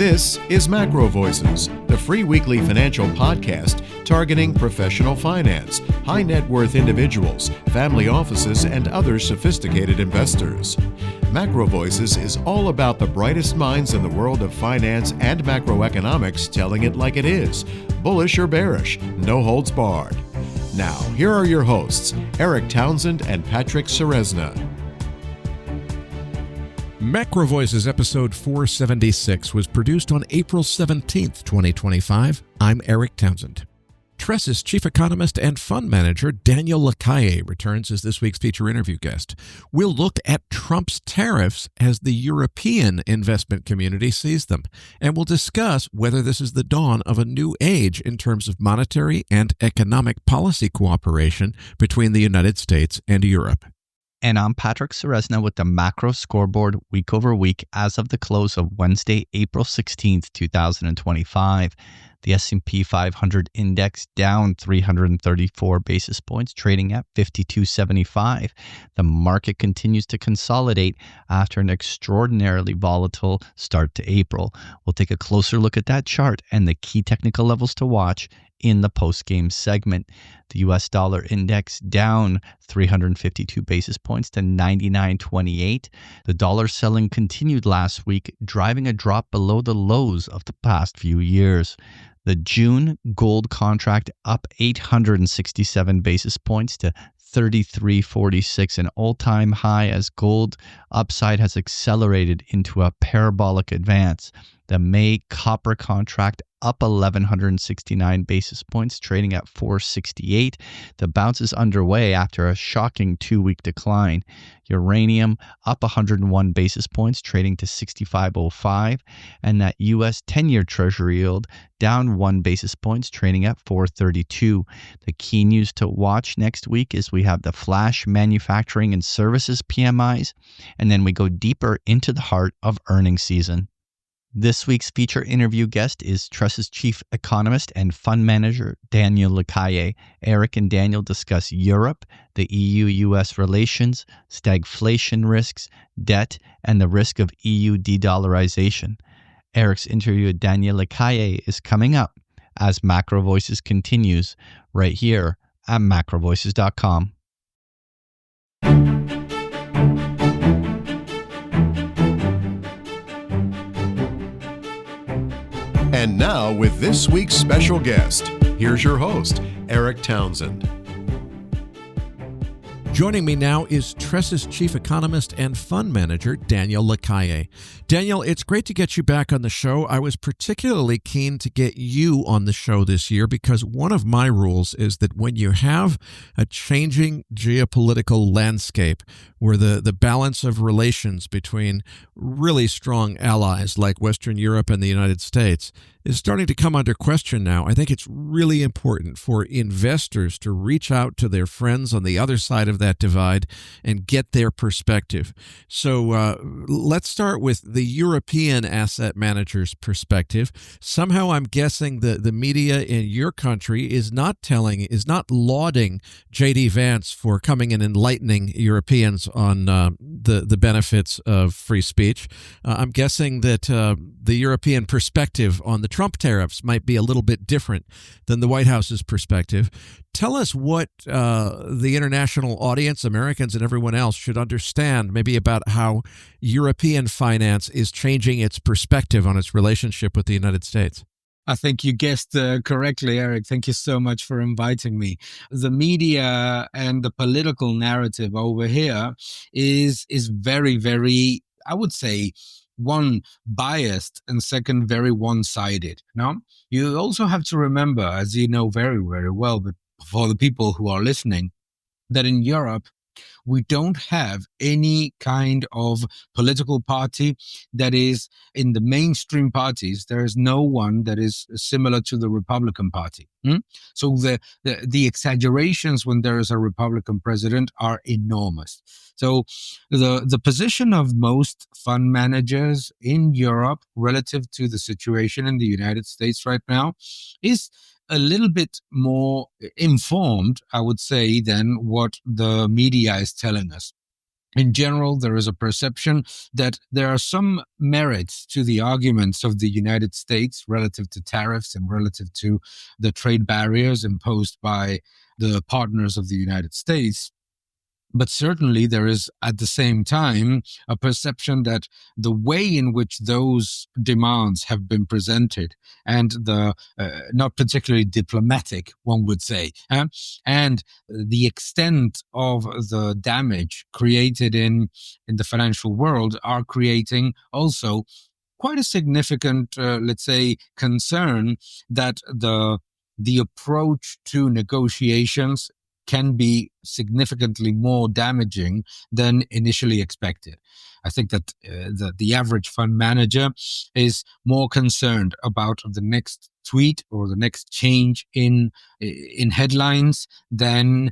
This is MacroVoices, the free weekly financial podcast targeting professional finance, high net worth individuals, family offices, and other sophisticated investors. MacroVoices is all about the brightest minds in the world of finance and macroeconomics telling it like it is, bullish or bearish, no holds barred. Now, here are your hosts, Eric Townsend and Patrick Ceresna. MacroVoices episode 476 was produced on April 17th, 2025. I'm Eric Townsend. Tress's chief economist and fund manager, Daniel Lacalle, returns as this week's feature interview guest. We'll look at Trump's tariffs as the European investment community sees them, and we'll discuss whether this is the dawn of a new age in terms of monetary and economic policy cooperation between the United States and Europe. And I'm Patrick Ceresna with the Macro Scoreboard week over week as of the close of Wednesday, April 16th, 2025. The S&P 500 index down 334 basis points, trading at 52.75. The market continues to consolidate after an extraordinarily volatile start to April. We'll take a closer look at that chart and the key technical levels to watch in the post-game segment. The U.S. dollar index down 352 basis points to 99.28. The dollar selling continued last week, driving a drop below the lows of the past few years. The June gold contract up 867 basis points to 33.46, an all-time high as gold upside has accelerated into a parabolic advance. The May copper contract up 1,169 basis points, trading at 468. The bounce is underway after a shocking two-week decline. Uranium up 101 basis points, trading to 65.05. And that U.S. 10-year Treasury yield down 1 basis points, trading at 432. The key news to watch next week is we have the flash manufacturing and services PMIs, and then we go deeper into the heart of earnings season. This week's feature interview guest is Tress's chief economist and fund manager, Daniel Lacalle. Eric and Daniel discuss Europe, the EU-US relations, stagflation risks, debt, and the risk of EU de-dollarization. Eric's interview with Daniel Lacalle is coming up as MacroVoices continues right here at MacroVoices.com. And now, with this week's special guest, here's your host, Eric Townsend. Joining me now is Tress's chief economist and fund manager, Daniel Lacalle. Daniel, it's great to get you back on the show. I was particularly keen to get you on the show this year because one of my rules is that when you have a changing geopolitical landscape where the balance of relations between really strong allies like Western Europe and the United States is starting to come under question now, I think it's really important for investors to reach out to their friends on the other side of that divide and get their perspective. So let's start with the European asset manager's perspective. Somehow I'm guessing the media in your country is not lauding J.D. Vance for coming and enlightening Europeans on the benefits of free speech. I'm guessing that the European perspective on the Trump tariffs might be a little bit different than the White House's perspective. Tell us what the international audience, Americans and everyone else, should understand maybe about how European finance is changing its perspective on its relationship with the United States. I think you guessed correctly, Eric. Thank you so much for inviting me. The media and the political narrative over here is very, very, I would say, one, biased, and second, very one-sided. Now, you also have to remember, as you know very, very well, but for the people who are listening, that in Europe, we don't have any kind of political party that is in the mainstream parties. There is no one that is similar to the Republican Party. So the exaggerations when there is a Republican president are enormous. So the position of most fund managers in Europe relative to the situation in the United States right now is a little bit more informed, I would say, than what the media is telling us. in general, there is a perception that there are some merits to the arguments of the United States relative to tariffs and relative to the trade barriers imposed by the partners of the United States. But certainly there is, at the same time, a perception that the way in which those demands have been presented and the not particularly diplomatic, one would say, and the extent of the damage created in the financial world are creating also quite a significant, let's say, concern that the approach to negotiations can be significantly more damaging than initially expected. I think that the average fund manager is more concerned about the next tweet or the next change in headlines than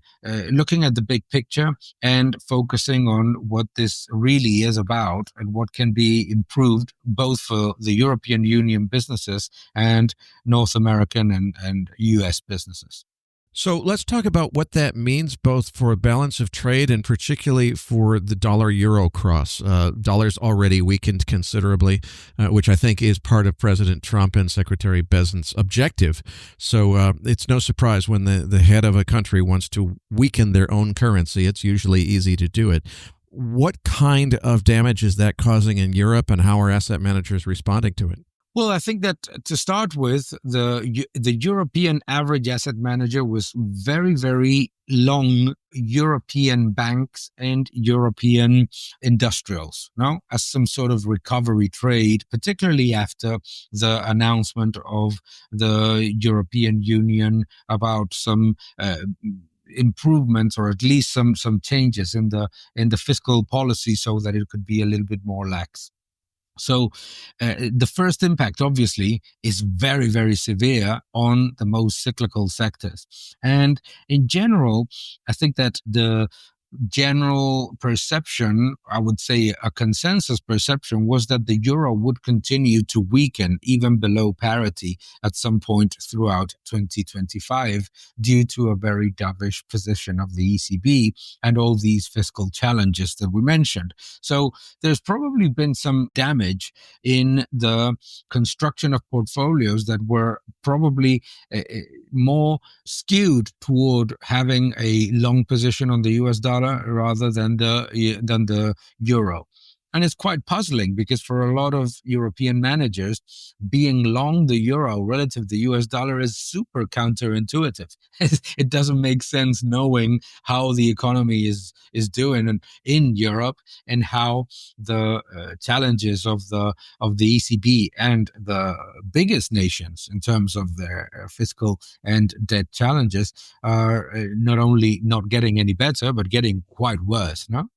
looking at the big picture and focusing on what this really is about and what can be improved both for the European Union businesses and North American and US businesses. So let's talk about what that means both for a balance of trade and particularly for the dollar-euro cross. Dollar's already weakened considerably, which I think is part of President Trump and Secretary Bessent's objective. So it's no surprise when the head of a country wants to weaken their own currency. It's usually easy to do it. What kind of damage is that causing in Europe, and how are asset managers responding to it? Well, I think that to start with, the European average asset manager was very, very long European banks and European industrials, no, as some sort of recovery trade, particularly after the announcement of the European Union about some improvements, or at least some changes in the fiscal policy so that it could be a little bit more lax. So the first impact, obviously, is very, very severe on the most cyclical sectors. And in general, I think that the general perception, I would say a consensus perception, was that the euro would continue to weaken even below parity at some point throughout 2025 due to a very dovish position of the ECB and all these fiscal challenges that we mentioned. So there's probably been some damage in the construction of portfolios that were probably more skewed toward having a long position on the US dollar rather than the euro. And it's quite puzzling because for a lot of European managers, being long the euro relative to the US dollar is super counterintuitive. It doesn't make sense knowing how the economy is doing in Europe and how the challenges of the ECB and the biggest nations in terms of their fiscal and debt challenges are not only not getting any better, but getting quite worse, no?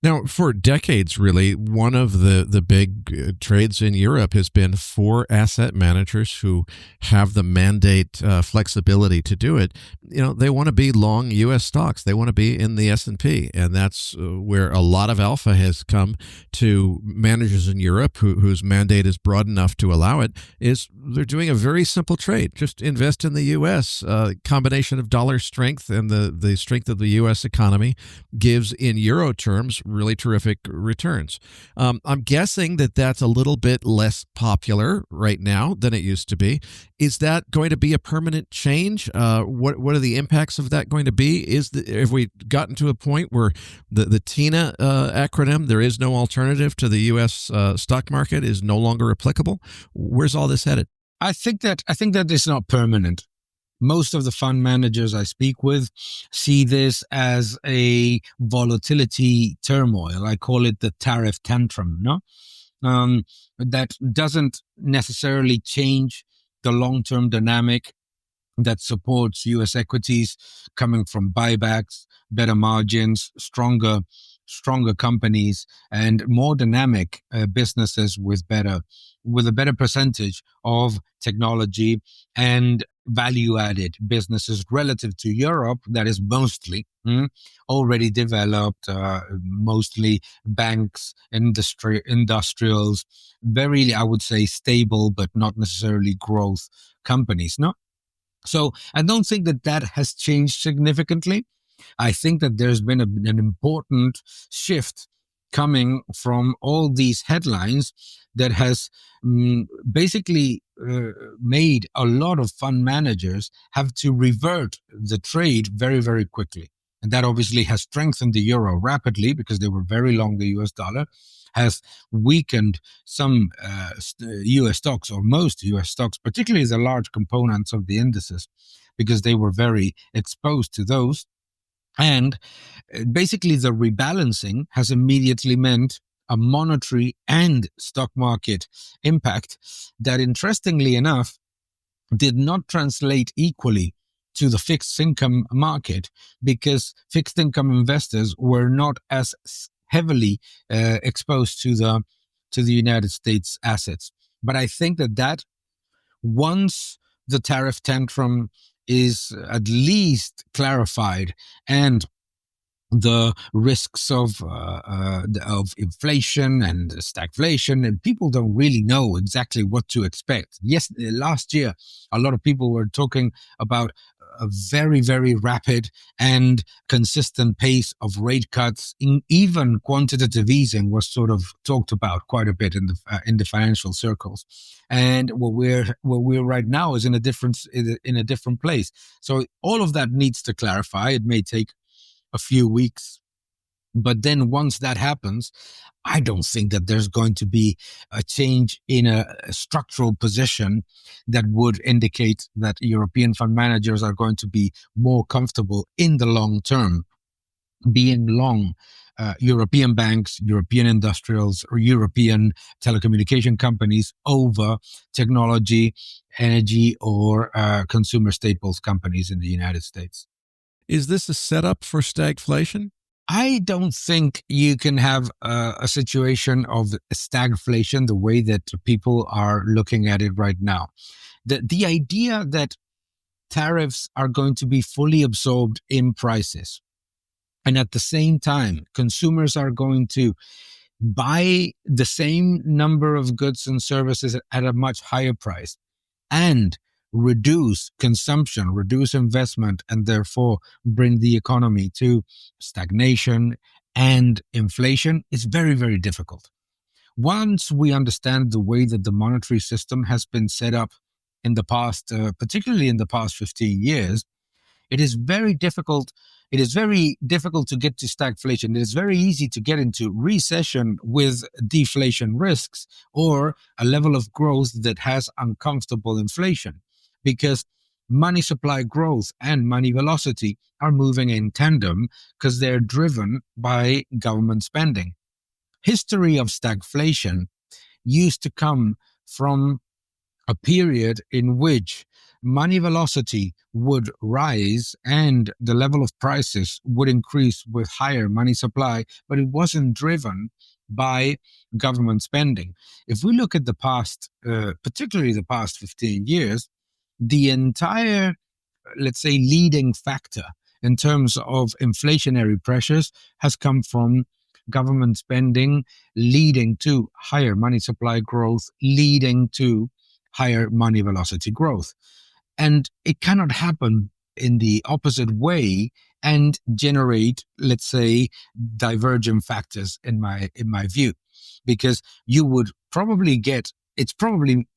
Now, for decades, really, one of the big trades in Europe has been for asset managers who have the mandate flexibility to do it. You know, they want to be long U.S. stocks. They want to be in the S&P, and that's where a lot of alpha has come to managers in Europe whose mandate is broad enough to allow it. Is they're doing a very simple trade. Just invest in the U.S. Combination of dollar strength and the strength of the U.S. economy gives, in euro terms, really terrific returns. I'm guessing that that's a little bit less popular right now than it used to be. Is that going to be a permanent change? What are the impacts of that going to be? Have we gotten to a point where the TINA acronym, there is no alternative to the U.S. Stock market, is no longer applicable? Where's all this headed? I think that it's not permanent. Most of the fund managers I speak with see this as a volatility turmoil. I call it the tariff tantrum, no? That doesn't necessarily change the long-term dynamic that supports U.S. equities coming from buybacks, better margins, stronger companies, and more dynamic businesses with a better percentage of technology and value-added businesses relative to Europe that is mostly already developed, mostly banks, industrials, very, I would say, stable but not necessarily growth companies. No. So I don't think that has changed significantly. I think that there's been an important shift coming from all these headlines that has basically made a lot of fund managers have to revert the trade very, very quickly. And that obviously has strengthened the euro rapidly because they were very long the US dollar, has weakened some US stocks, or most US stocks, particularly the large components of the indices, because they were very exposed to those. And basically, the rebalancing has immediately meant a monetary and stock market impact that, interestingly enough, did not translate equally to the fixed income market, because fixed income investors were not as heavily exposed to the United States assets. But I think that once the tariff tantrum is at least clarified, and the risks of inflation and stagflation, and people don't really know exactly what to expect. Yes, last year, a lot of people were talking about a very, very rapid and consistent pace of rate cuts. Even quantitative easing was sort of talked about quite a bit in the financial circles. And what we're right now is in a different place. So all of that needs to clarify. It may take a few weeks. But then once that happens, I don't think that there's going to be a change in a structural position that would indicate that European fund managers are going to be more comfortable in the long term being long European banks, European industrials, or European telecommunication companies over technology, energy, or consumer staples companies in the United States. Is this a setup for stagflation? I don't think you can have a situation of stagflation the way that people are looking at it right now. The idea that tariffs are going to be fully absorbed in prices, and at the same time, consumers are going to buy the same number of goods and services at a much higher price, and reduce consumption, reduce investment, and therefore bring the economy to stagnation and inflation is very, very difficult. Once we understand the way that the monetary system has been set up in the past, particularly in the past 15 years, it is very difficult. It is very difficult to get to stagflation. It is very easy to get into recession with deflation risks, or a level of growth that has uncomfortable inflation, because money supply growth and money velocity are moving in tandem because they're driven by government spending. History of stagflation used to come from a period in which money velocity would rise and the level of prices would increase with higher money supply, but it wasn't driven by government spending. If we look at the past, particularly the past 15 years, the entire, let's say, leading factor in terms of inflationary pressures has come from government spending, leading to higher money supply growth, leading to higher money velocity growth. And it cannot happen in the opposite way and generate, let's say, divergent factors in my view, because you would probably get, it's probably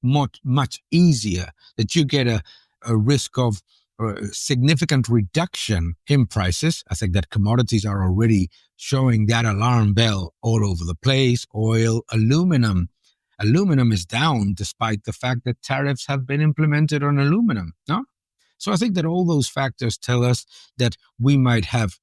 much easier that you get a risk of a significant reduction in prices. I think that commodities are already showing that alarm bell all over the place. Oil, aluminum. Aluminum is down despite the fact that tariffs have been implemented on aluminum. No? So I think that all those factors tell us that we might have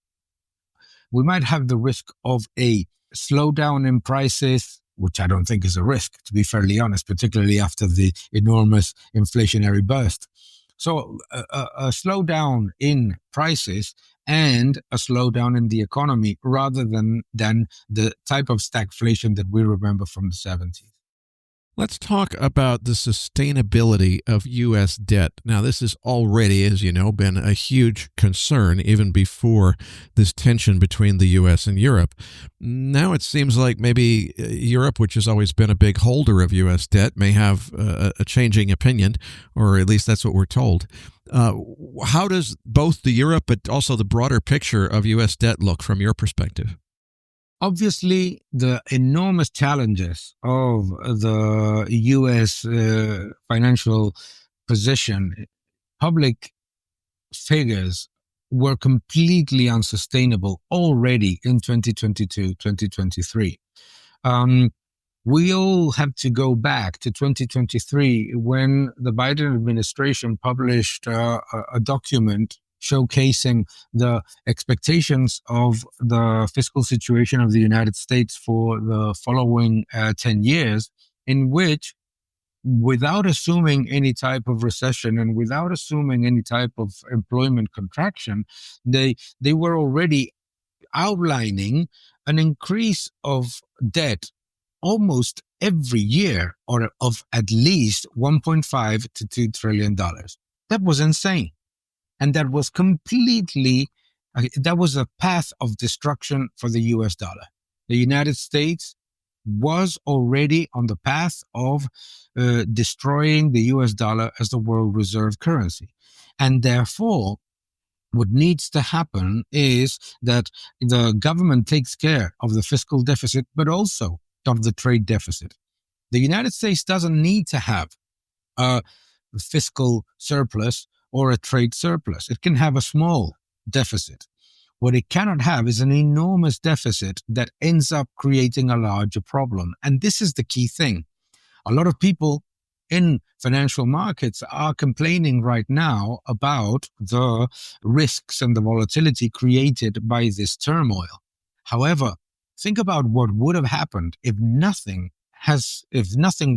the risk of a slowdown in prices, which I don't think is a risk, to be fairly honest, particularly after the enormous inflationary burst. So a slowdown in prices and a slowdown in the economy, rather than the type of stagflation that we remember from the 70s. Let's talk about the sustainability of U.S. debt. Now, this has already, as you know, been a huge concern even before this tension between the U.S. and Europe. Now it seems like maybe Europe, which has always been a big holder of U.S. debt, may have a changing opinion, or at least that's what we're told. How does both the Europe but also the broader picture of U.S. debt look from your perspective? Obviously, the enormous challenges of the U.S. Financial position, public figures were completely unsustainable already in 2022, 2023. Um, we all have to go back to 2023 when the Biden administration published a document showcasing the expectations of the fiscal situation of the United States for the following 10 years, in which, without assuming any type of recession and without assuming any type of employment contraction, they were already outlining an increase of debt almost every year, or of at least 1.5 to $2 trillion. That was insane. And that was that was a path of destruction for the US dollar. The United States was already on the path of destroying the US dollar as the world reserve currency. And therefore, what needs to happen is that the government takes care of the fiscal deficit, but also of the trade deficit. The United States doesn't need to have a fiscal surplus or a trade surplus. It can have a small deficit. What it cannot have is an enormous deficit that ends up creating a larger problem. And this is the key thing. A lot of people in financial markets are complaining right now about the risks and the volatility created by this turmoil. However, think about what would have happened if nothing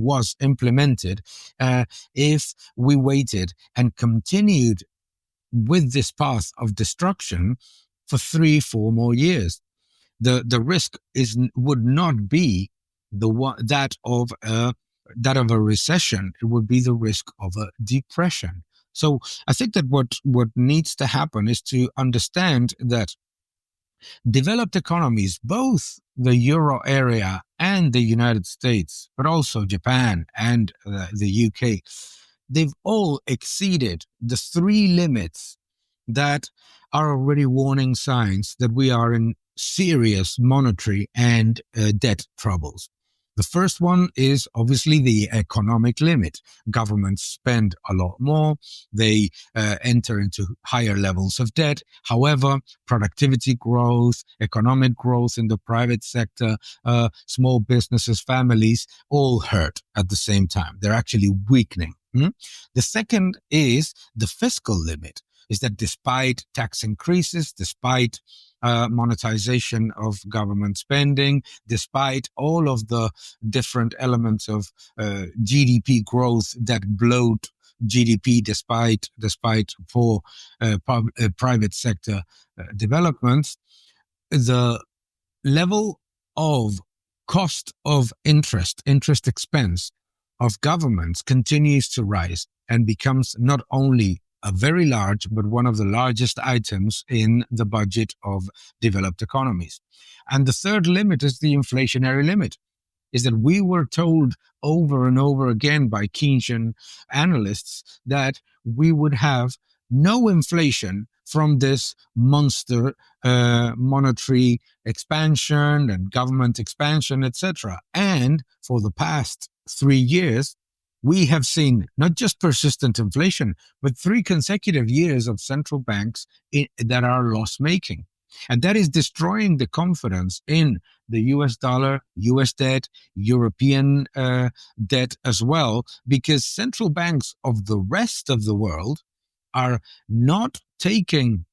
was implemented, if we waited and continued with this path of destruction for 3-4 more years. The risk would not be that of a recession. It would be the risk of a depression. So I think that what needs to happen is to understand that developed economies, both the Euro area and the United States, but also Japan and the UK, they've all exceeded the 3 limits that are already warning signs that we are in serious monetary and debt troubles. The first one is obviously the economic limit. Governments spend a lot more. They enter into higher levels of debt. However, productivity growth, economic growth in the private sector, small businesses, families, all hurt at the same time. They're actually weakening. The second is the fiscal limit, is that despite tax increases, despite monetization of government spending, despite all of the different elements of GDP growth that bloat GDP, despite poor private sector developments, the level of cost of interest expense of governments continues to rise and becomes not only a very large, but one of the largest items in the budget of developed economies. And the third limit is the inflationary limit, is that we were told over and over again by Keynesian analysts that we would have no inflation from this monster monetary expansion and government expansion, etc. And for the past 3 years, we have seen not just persistent inflation, but 3 consecutive years of central banks that are loss-making. And that is destroying the confidence in the US dollar, US debt, European debt as well, because central banks of the rest of the world are not taking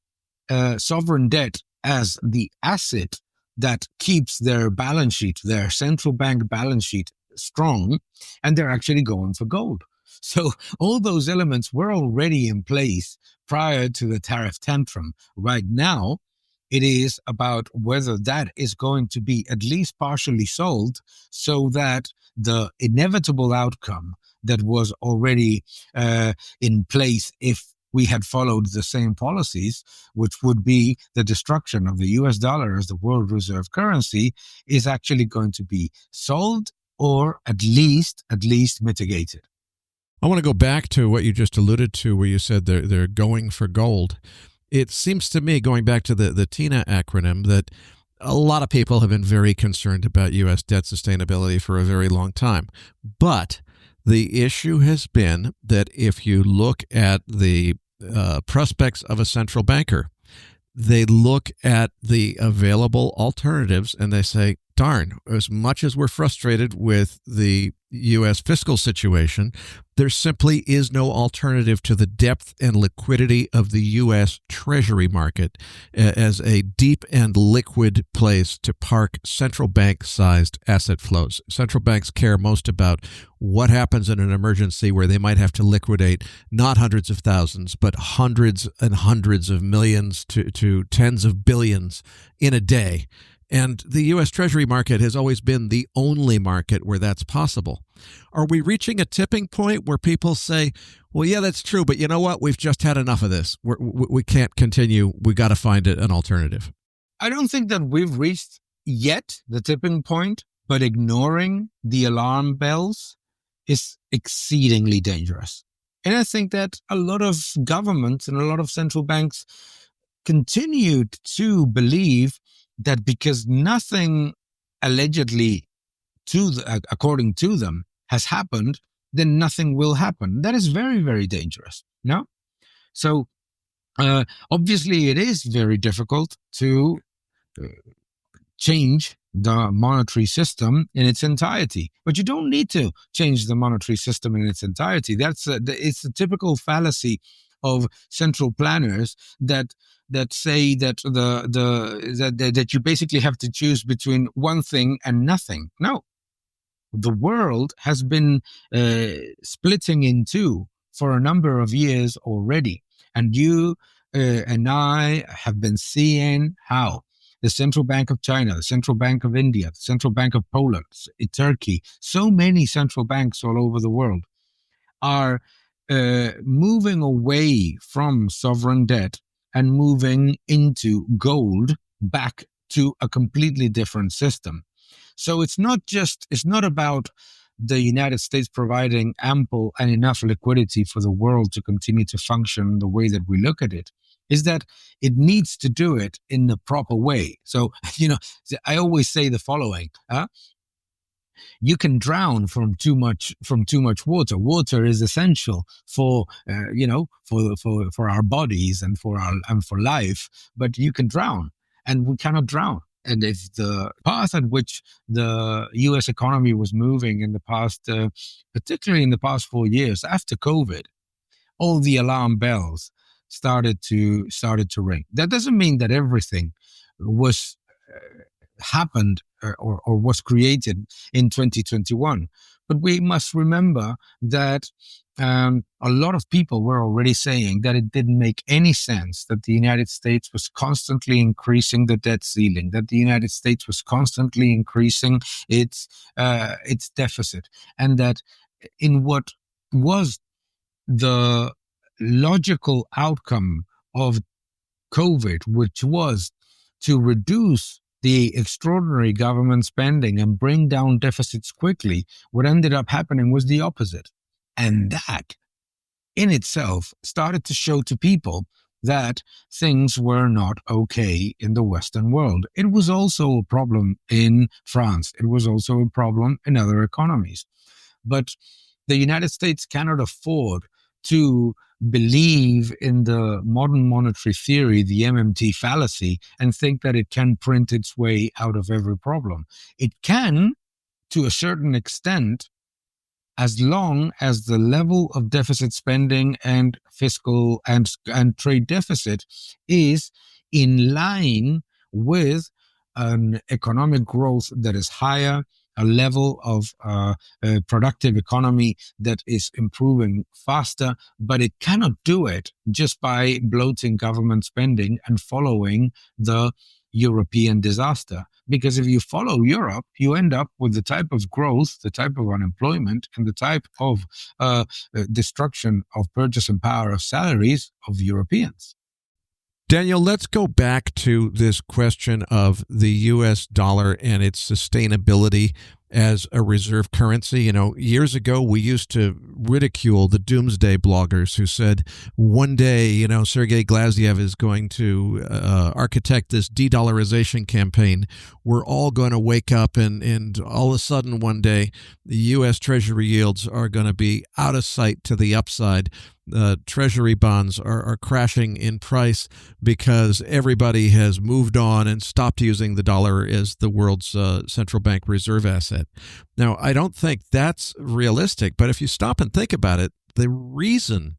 sovereign debt as the asset that keeps their balance sheet, their central bank balance sheet, strong, and they're actually going for gold. So all those elements were already in place prior to the tariff tantrum. Right now, It is about whether that is going to be at least partially solved, so that the inevitable outcome that was already in place if we had followed the same policies, which would be the destruction of the US dollar as the world reserve currency, is actually going to be solved, or at least mitigated. I want to go back to what you just alluded to, where you said they're going for gold. It seems to me, going back to the TINA acronym, that a lot of people have been very concerned about U.S. debt sustainability for a very long time. But the issue has been that if you look at the prospects of a central banker, they look at the available alternatives and they say, darn, as much as we're frustrated with the U.S. fiscal situation, there simply is no alternative to the depth and liquidity of the U.S. Treasury market as a deep and liquid place to park central bank-sized asset flows. Central banks care most about what happens in an emergency where they might have to liquidate not hundreds of thousands, but hundreds and hundreds of millions to tens of billions in a day. And the U.S. Treasury market has always been the only market where that's possible. Are we reaching a tipping point where people say, well, yeah, that's true, but you know what? We've just had enough of this. We can't continue. We got to find an alternative. I don't think that we've reached yet the tipping point, but ignoring the alarm bells is exceedingly dangerous. And I think that a lot of governments and a lot of central banks continued to believe that because nothing allegedly according to them has happened, then nothing will happen. That is very, very dangerous. No? So obviously it is very difficult to change the monetary system in its entirety, but you don't need to change the monetary system in its entirety. It's a typical fallacy of central planners that say that that you basically have to choose between one thing and nothing. No, the world has been splitting in two for a number of years already, and you and I have been seeing how the Central Bank of China, the Central Bank of India, the Central Bank of Poland, Turkey, so many central banks all over the world are moving away from sovereign debt and moving into gold, back to a completely different system. So it's not about the United States providing ample and enough liquidity for the world to continue to function the way that we look at it. Is that it needs to do it in the proper way. So, I always say the following, you can drown from too much water. Water is essential for our bodies and for life, but you can drown, and we cannot drown. And if the path at which the U.S. economy was moving in the past, particularly in the past 4 years after COVID, all the alarm bells started to ring. That doesn't mean that everything was happened or was created in 2021. But we must remember that a lot of people were already saying that it didn't make any sense that the United States was constantly increasing the debt ceiling, that the United States was constantly increasing its deficit, and that in what was the logical outcome of COVID, which was to reduce the extraordinary government spending and bring down deficits quickly, what ended up happening was the opposite. And that in itself started to show to people that things were not okay in the Western world. It was also a problem in France. It was also a problem in other economies. But the United States cannot afford to believe in the modern monetary theory, the MMT fallacy, and think that it can print its way out of every problem. It can, to a certain extent, as long as the level of deficit spending and fiscal and trade deficit is in line with an economic growth that is higher a level of productive economy that is improving faster, but it cannot do it just by bloating government spending and following the European disaster. Because if you follow Europe, you end up with the type of growth, the type of unemployment, and the type of destruction of purchasing power of salaries of Europeans. Daniel, let's go back to this question of the U.S. dollar and its sustainability as a reserve currency. You know, years ago, we used to ridicule the doomsday bloggers who said one day, you know, Sergei Glaziev is going to architect this de-dollarization campaign. We're all going to wake up and all of a sudden one day, the U.S. Treasury yields are going to be out of sight to the upside. Treasury bonds are crashing in price because everybody has moved on and stopped using the dollar as the world's central bank reserve asset. Now, I don't think that's realistic, but if you stop and think about it, the reason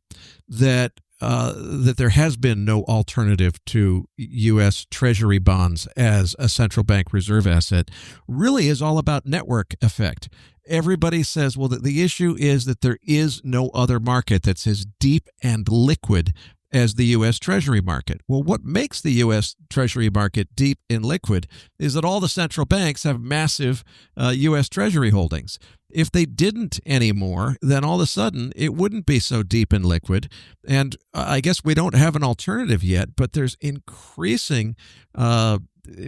that there has been no alternative to U.S. Treasury bonds as a central bank reserve asset really is all about network effect. Everybody says, well, the issue is that there is no other market that's as deep and liquid as the U.S. Treasury market. Well, what makes the U.S. Treasury market deep and liquid is that all the central banks have massive U.S. Treasury holdings. If they didn't anymore, then all of a sudden it wouldn't be so deep and liquid. And I guess we don't have an alternative yet, but there's increasing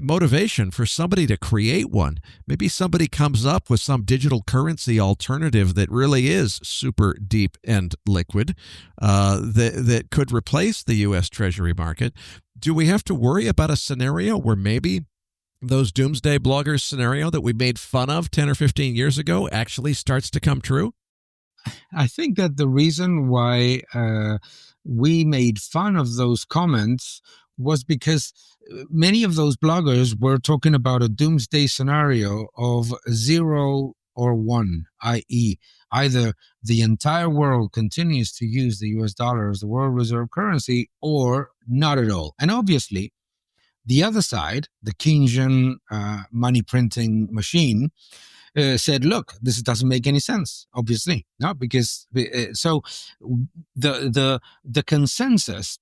motivation for somebody to create one. Maybe somebody comes up with some digital currency alternative that really is super deep and liquid that could replace the U.S. Treasury market. Do we have to worry about a scenario where maybe those doomsday bloggers scenario that we made fun of 10 or 15 years ago actually starts to come true? I think that the reason why we made fun of those comments was because many of those bloggers were talking about a doomsday scenario of 0 or 1, i.e., either the entire world continues to use the US dollar as the world reserve currency or not at all. And obviously, the other side, the Keynesian money printing machine, said, look, this doesn't make any sense, obviously. No, because so the consensus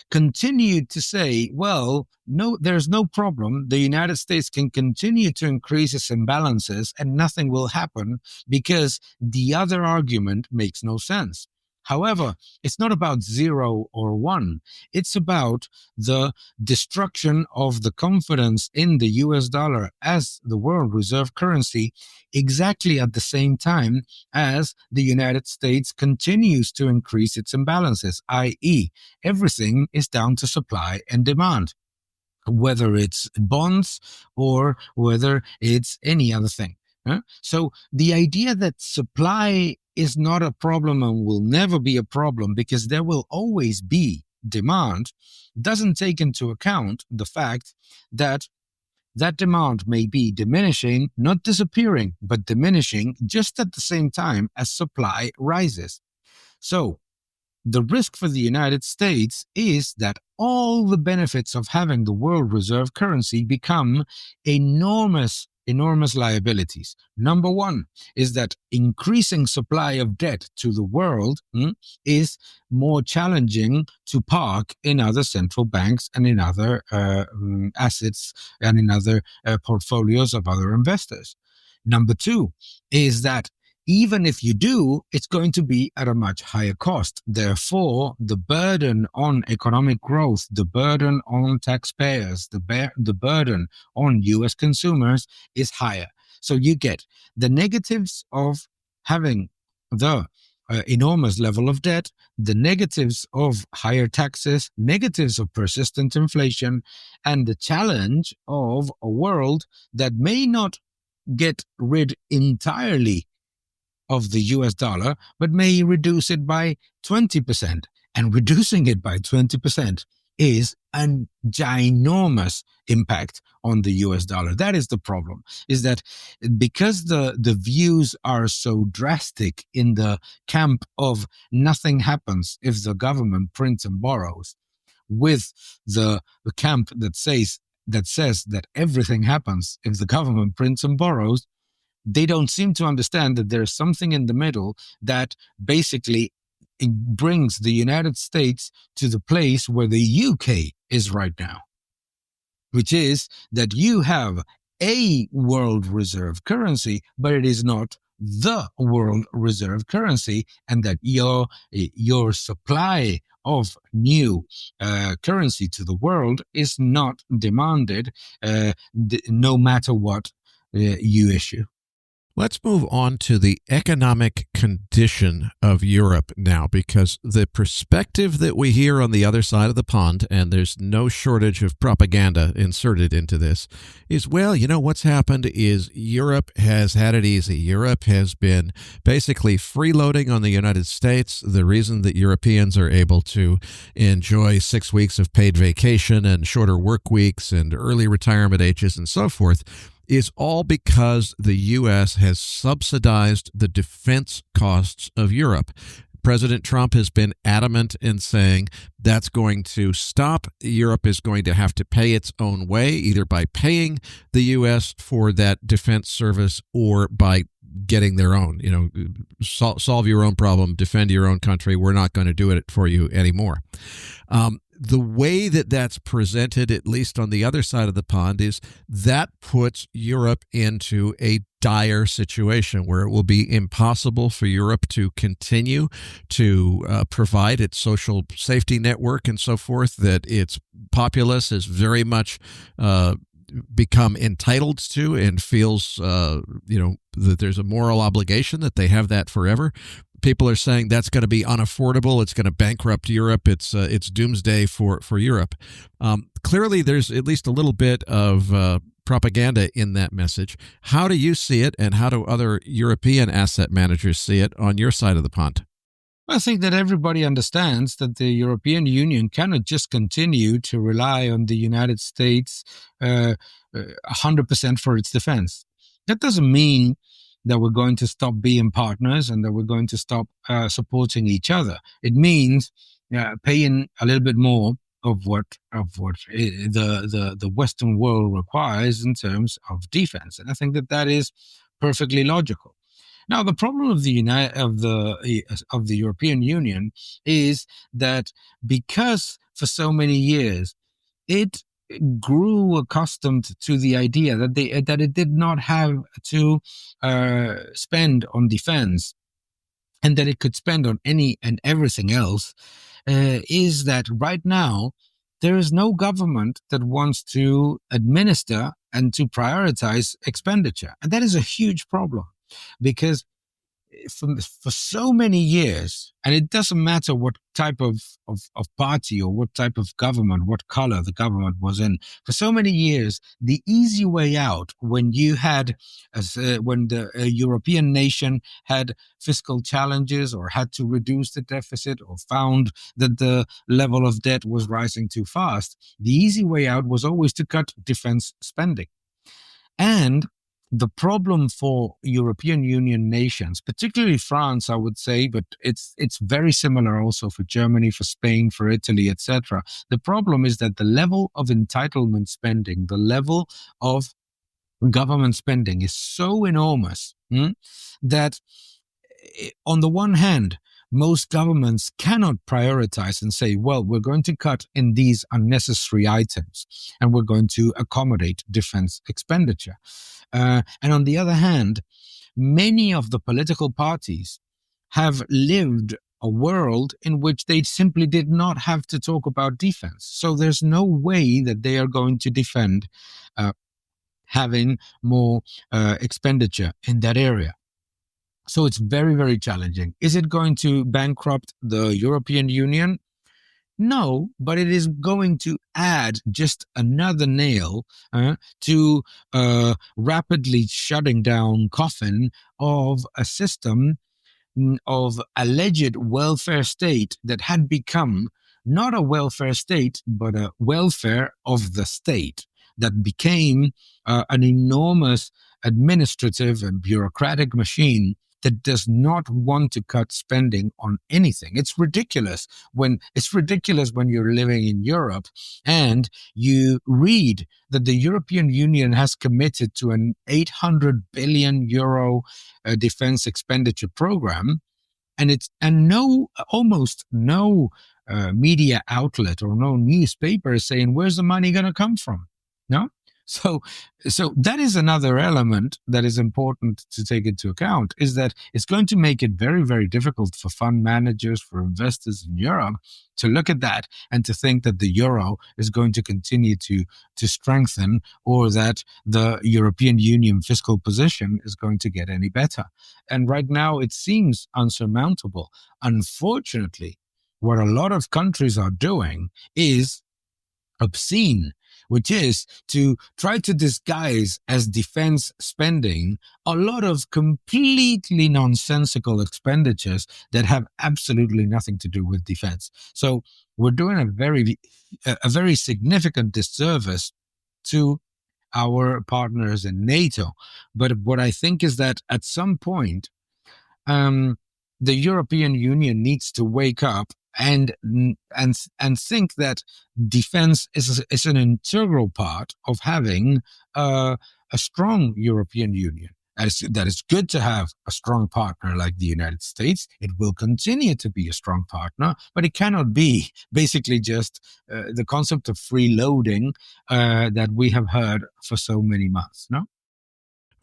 continued to say, well, no, there's no problem. The United States can continue to increase its imbalances and nothing will happen because the other argument makes no sense. However, it's not about 0 or 1. It's about the destruction of the confidence in the US dollar as the world reserve currency exactly at the same time as the United States continues to increase its imbalances, i.e., everything is down to supply and demand, whether it's bonds or whether it's any other thing. So the idea that supply is not a problem and will never be a problem because there will always be demand doesn't take into account the fact that that demand may be diminishing, not disappearing, but diminishing just at the same time as supply rises. So the risk for the United States is that all the benefits of having the world reserve currency become enormous liabilities. Number one is that increasing supply of debt to the world is more challenging to park in other central banks and in other assets and in other portfolios of other investors. Number two is that even if you do, it's going to be at a much higher cost. Therefore, the burden on economic growth, the burden on taxpayers, the burden on U.S. consumers is higher. So you get the negatives of having the enormous level of debt, the negatives of higher taxes, negatives of persistent inflation, and the challenge of a world that may not get rid entirely of the US dollar, but may reduce it by 20%. And reducing it by 20% is a ginormous impact on the US dollar. That is the problem, is that because the views are so drastic in the camp of nothing happens if the government prints and borrows, with the camp that says that everything happens if the government prints and borrows, they don't seem to understand that there's something in the middle that basically it brings the United States to the place where the UK is right now, which is that you have a world reserve currency, but it is not the world reserve currency, and that your supply of new currency to the world is not demanded no matter what you issue. Let's move on to the economic condition of Europe now, because the perspective that we hear on the other side of the pond, and there's no shortage of propaganda inserted into this, is, well, what's happened is Europe has had it easy. Europe has been basically freeloading on the United States. The reason that Europeans are able to enjoy 6 weeks of paid vacation and shorter work weeks and early retirement ages and so forth is all because the U.S. has subsidized the defense costs of Europe. President Trump has been adamant in saying that's going to stop. Europe is going to have to pay its own way, either by paying the U.S. for that defense service or by getting their own, solve your own problem, defend your own country. We're not going to do it for you anymore. The way that that's presented, at least on the other side of the pond, is that puts Europe into a dire situation where it will be impossible for Europe to continue to provide its social safety network and so forth, that its populace is very much become entitled to and feels, that there's a moral obligation that they have that forever. People are saying that's going to be unaffordable. It's going to bankrupt Europe. It's doomsday for Europe. Clearly, there's at least a little bit of propaganda in that message. How do you see it, and how do other European asset managers see it on your side of the pond? I think that everybody understands that the European Union cannot just continue to rely on the United States 100% for its defense. That doesn't mean that we're going to stop being partners and that we're going to stop supporting each other. It means paying a little bit more of what the Western world requires in terms of defense, and I think that is perfectly logical. Now, the problem of the European Union is that because for so many years it grew accustomed to the idea that it did not have to spend on defense, and that it could spend on any and everything else, is that right now there is no government that wants to administer and to prioritize expenditure, and that is a huge problem. Because for so many years, and it doesn't matter what type of party or what type of government, what color the government was in, for so many years, the easy way out when you had, when the European nation had fiscal challenges or had to reduce the deficit or found that the level of debt was rising too fast, the easy way out was always to cut defense spending. And the problem for European Union nations, particularly France, I would say, but it's very similar also for Germany, for Spain, for Italy, etc. The problem is that the level of entitlement spending, the level of government spending is so enormous that on the one hand, most governments cannot prioritize and say, well, we're going to cut in these unnecessary items and we're going to accommodate defense expenditure. And on the other hand, many of the political parties have lived a world in which they simply did not have to talk about defense. So there's no way that they are going to defend having more expenditure in that area. So it's very, very challenging. Is it going to bankrupt the European Union? No, but it is going to add just another nail to a rapidly shutting down coffin of a system of alleged welfare state that had become not a welfare state, but a welfare of the state that became an enormous administrative and bureaucratic machine that does not want to cut spending on anything. It's ridiculous when you're living in Europe and you read that the European Union has committed to an 800 billion euro defense expenditure program, and almost no media outlet or no newspaper is saying where's the money going to come from. No. So that is another element that is important to take into account, is that it's going to make it very, very difficult for fund managers, for investors in Europe to look at that and to think that the euro is going to continue to strengthen, or that the European Union fiscal position is going to get any better. And right now it seems unsurmountable. Unfortunately, what a lot of countries are doing is obscene, which is to try to disguise as defense spending a lot of completely nonsensical expenditures that have absolutely nothing to do with defense. So we're doing a very significant disservice to our partners in NATO. But what I think is that at some point, the European Union needs to wake up and think that defense is an integral part of having a strong European Union. That is good to have a strong partner like the United States. It will continue to be a strong partner, but it cannot be basically just the concept of freeloading that we have heard for so many months, no?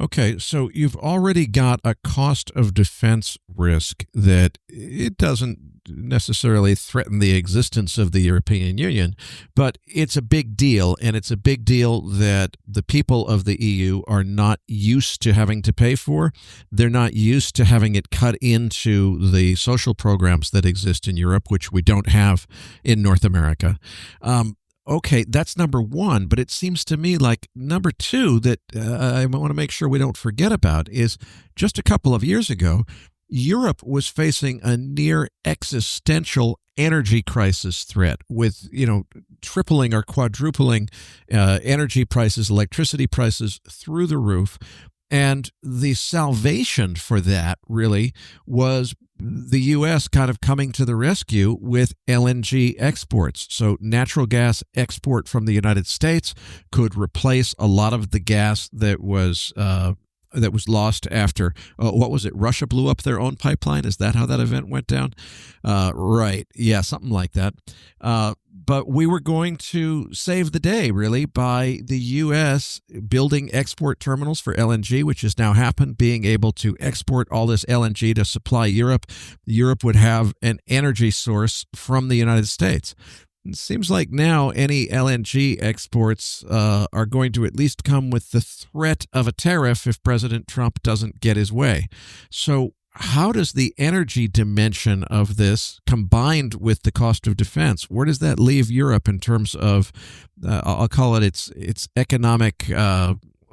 Okay, so you've already got a cost of defense risk that it doesn't necessarily threaten the existence of the European Union, but it's a big deal, and it's a big deal that the people of the EU are not used to having to pay for. They're not used to having it cut into the social programs that exist in Europe, which we don't have in North America. Okay, that's number one, but it seems to me like number two that I want to make sure we don't forget about is just a couple of years ago, Europe was facing a near existential energy crisis threat with, tripling or quadrupling energy prices, electricity prices through the roof. And the salvation for that really was the U.S. kind of coming to the rescue with LNG exports. So natural gas export from the United States could replace a lot of the gas that was lost after, what was it? Russia blew up their own pipeline? Is that how that event went down? Right. Yeah, something like that. But we were going to save the day, really, by the U.S. building export terminals for LNG, which has now happened, being able to export all this LNG to supply Europe. Europe would have an energy source from the United States. It seems like now any LNG exports are going to at least come with the threat of a tariff if President Trump doesn't get his way. So how does the energy dimension of this, combined with the cost of defense, where does that leave Europe in terms of, I'll call it its economic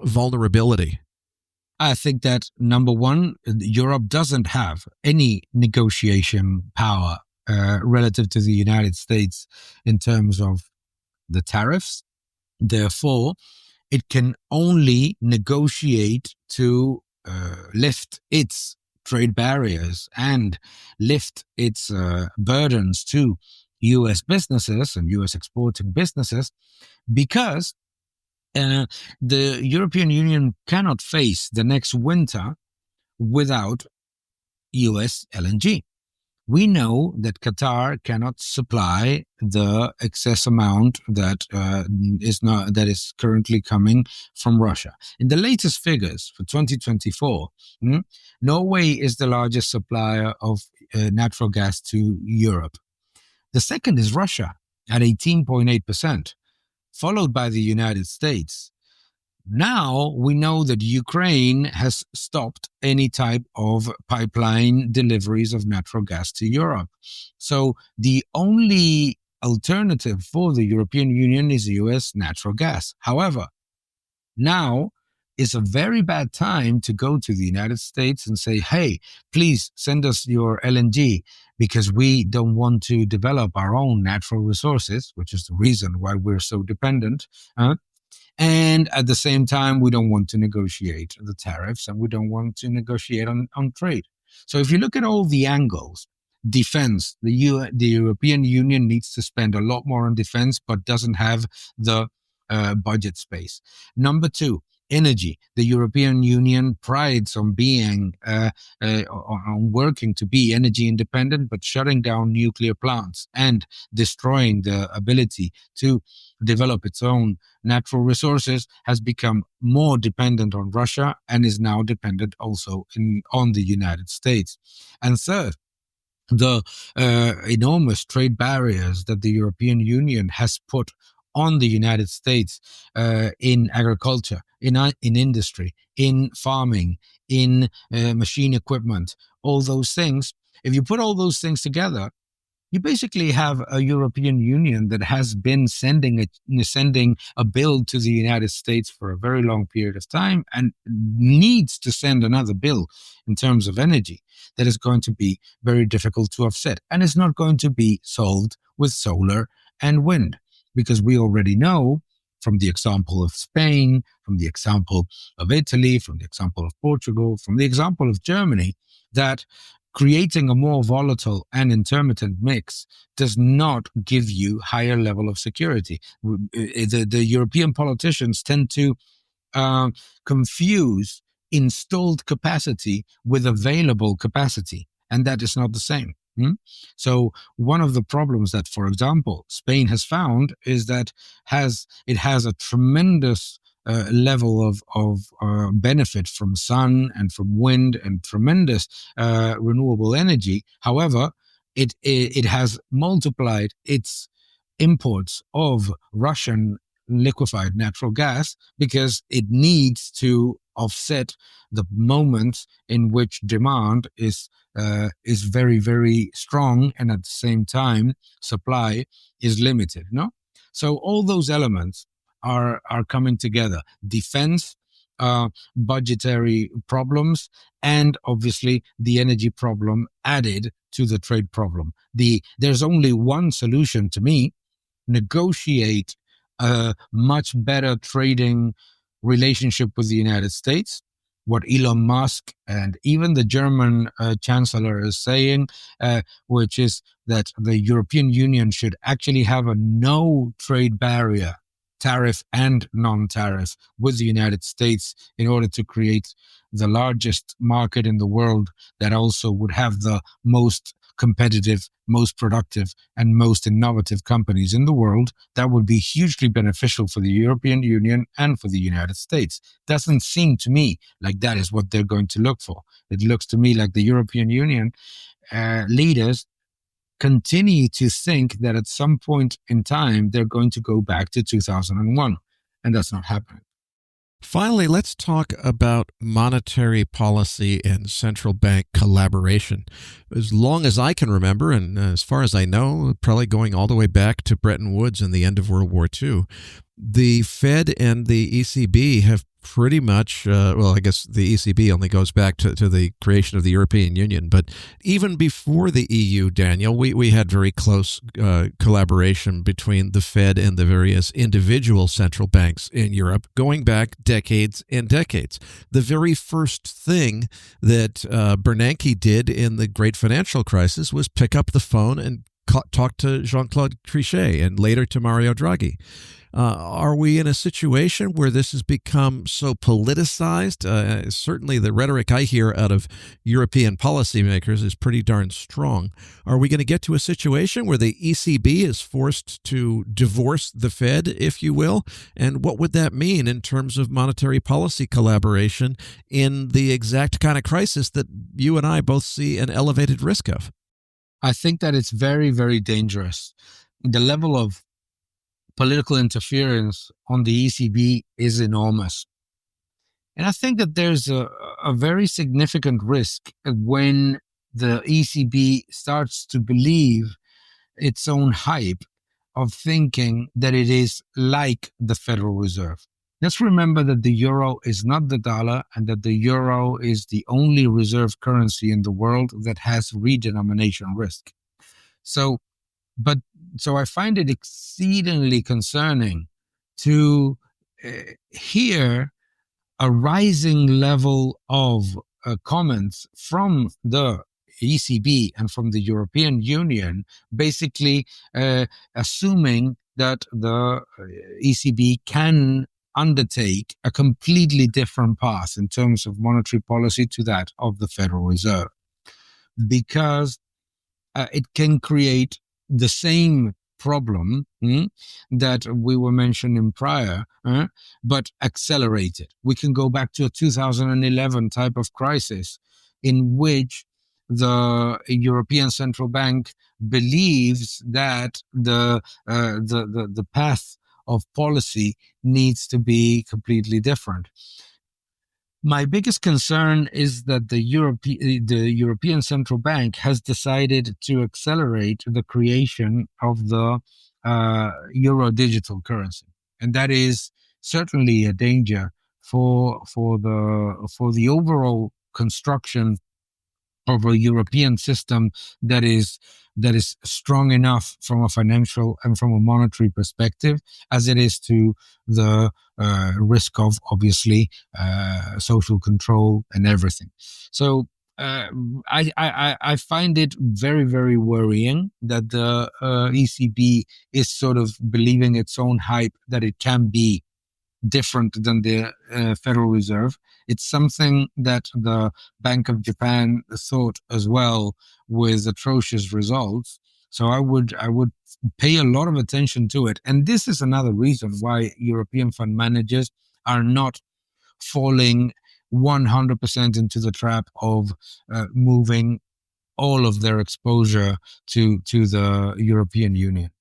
vulnerability? I think that, number one, Europe doesn't have any negotiation power relative to the United States in terms of the tariffs. Therefore, it can only negotiate to lift its trade barriers and lift its burdens to U.S. businesses and U.S. exporting businesses, because the European Union cannot face the next winter without U.S. LNG. We know that Qatar cannot supply the excess amount that is currently coming from Russia. In the latest figures for 2024, Norway is the largest supplier of natural gas to Europe. The second is Russia at 18.8%, followed by the United States. Now we know that Ukraine has stopped any type of pipeline deliveries of natural gas to Europe. So the only alternative for the European Union is US natural gas. However, now is a very bad time to go to the United States and say, hey, please send us your LNG, because we don't want to develop our own natural resources, which is the reason why we're so dependent. And at the same time, we don't want to negotiate the tariffs, and we don't want to negotiate on trade. So if you look at all the angles, defense, the European Union needs to spend a lot more on defense, but doesn't have the budget space. Number two, energy. The European Union prides on being on working to be energy independent, but shutting down nuclear plants and destroying the ability to develop its own natural resources has become more dependent on Russia and is now dependent also on the United States. And third, the enormous trade barriers that the European Union has put on the United States in agriculture, in industry, in farming, in machine equipment, all those things. If you put all those things together, you basically have a European Union that has been sending a bill to the United States for a very long period of time and needs to send another bill in terms of energy that is going to be very difficult to offset. And it's not going to be solved with solar and wind, because we already know from the example of Spain, from the example of Italy, from the example of Portugal, from the example of Germany, that creating a more volatile and intermittent mix does not give you higher level of security. The European politicians tend to confuse installed capacity with available capacity, and that is not the same. So one of the problems that, for example, Spain has found is that it has a tremendous level of benefit from sun and from wind and tremendous renewable energy. However, it has multiplied its imports of Russian liquefied natural gas because it needs to offset the moments in which demand is very, very strong, and at the same time supply is limited. No, so all those elements are coming together: defense, budgetary problems, and obviously the energy problem added to the trade problem. There's only one solution to me: negotiate a much better trading relationship with the United States. What Elon Musk and even the German chancellor is saying, which is that the European Union should actually have a no trade barrier, tariff and non-tariff, with the United States in order to create the largest market in the world that also would have the most competitive, most productive, and most innovative companies in the world. That would be hugely beneficial for the European Union and for the United States. Doesn't seem to me like that is what they're going to look for. It looks to me like the European Union leaders continue to think that at some point in time, they're going to go back to 2001. And that's not happening. Finally, let's talk about monetary policy and central bank collaboration. As long as I can remember, and as far as I know, probably going all the way back to Bretton Woods and the end of World War II, the Fed and the ECB have pretty much, well, I guess the ECB only goes back to the creation of the European Union. But even before the EU, Daniel, we had very close collaboration between the Fed and the various individual central banks in Europe, going back decades and decades. The very first thing that Bernanke did in the great financial crisis was pick up the phone and talk to Jean-Claude Trichet and later to Mario Draghi. Are we in a situation where this has become so politicized? Certainly the rhetoric I hear out of European policymakers is pretty darn strong. Are we going to get to a situation where the ECB is forced to divorce the Fed, if you will? And what would that mean in terms of monetary policy collaboration in the exact kind of crisis that you and I both see an elevated risk of? I think that it's very, very dangerous. The level of political interference on the ECB is enormous. And I think that there's a very significant risk when the ECB starts to believe its own hype of thinking that it is like the Federal Reserve. Let's remember that the euro is not the dollar and that the euro is the only reserve currency in the world that has redenomination risk. So I find it exceedingly concerning to hear a rising level of comments from the ECB and from the European Union, basically assuming that the ECB can undertake a completely different path in terms of monetary policy to that of the Federal Reserve, because it can create the same problem that we were mentioning prior, but accelerated. We can go back to a 2011 type of crisis in which the European Central Bank believes that the path of policy needs to be completely different. My biggest concern is that the European Central Bank has decided to accelerate the creation of the euro digital currency, and that is certainly a danger for the overall construction of a European system that is strong enough from a financial and from a monetary perspective, as it is to the risk of, obviously, social control and everything. So I find it very, very worrying that the ECB is sort of believing its own hype that it can be different than the Federal Reserve. It's something that the Bank of Japan thought as well, with atrocious results. So I would pay a lot of attention to it. And this is another reason why European fund managers are not falling 100% into the trap of moving all of their exposure to the European Union.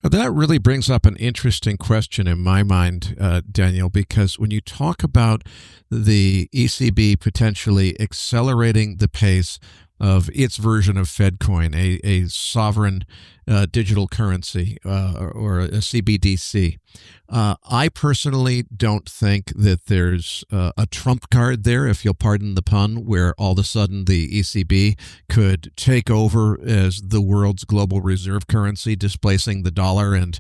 Now, that really brings up an interesting question in my mind, Daniel, because when you talk about the ECB potentially accelerating the pace of its version of FedCoin, a sovereign digital currency or a CBDC. I personally don't think that there's a trump card there, if you'll pardon the pun, where all of a sudden the ECB could take over as the world's global reserve currency, displacing the dollar. And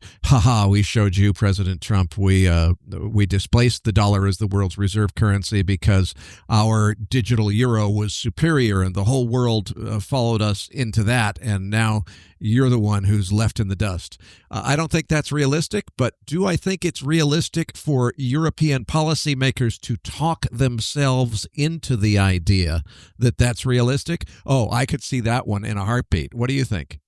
we showed you, President Trump, we displaced the dollar as the world's reserve currency because our digital euro was superior, and the whole world followed us into that. And now you're the one who's left in the dust. I don't think that's realistic, but do I think it's realistic for European policymakers to talk themselves into the idea that that's realistic? Oh, I could see that one in a heartbeat. What do you think?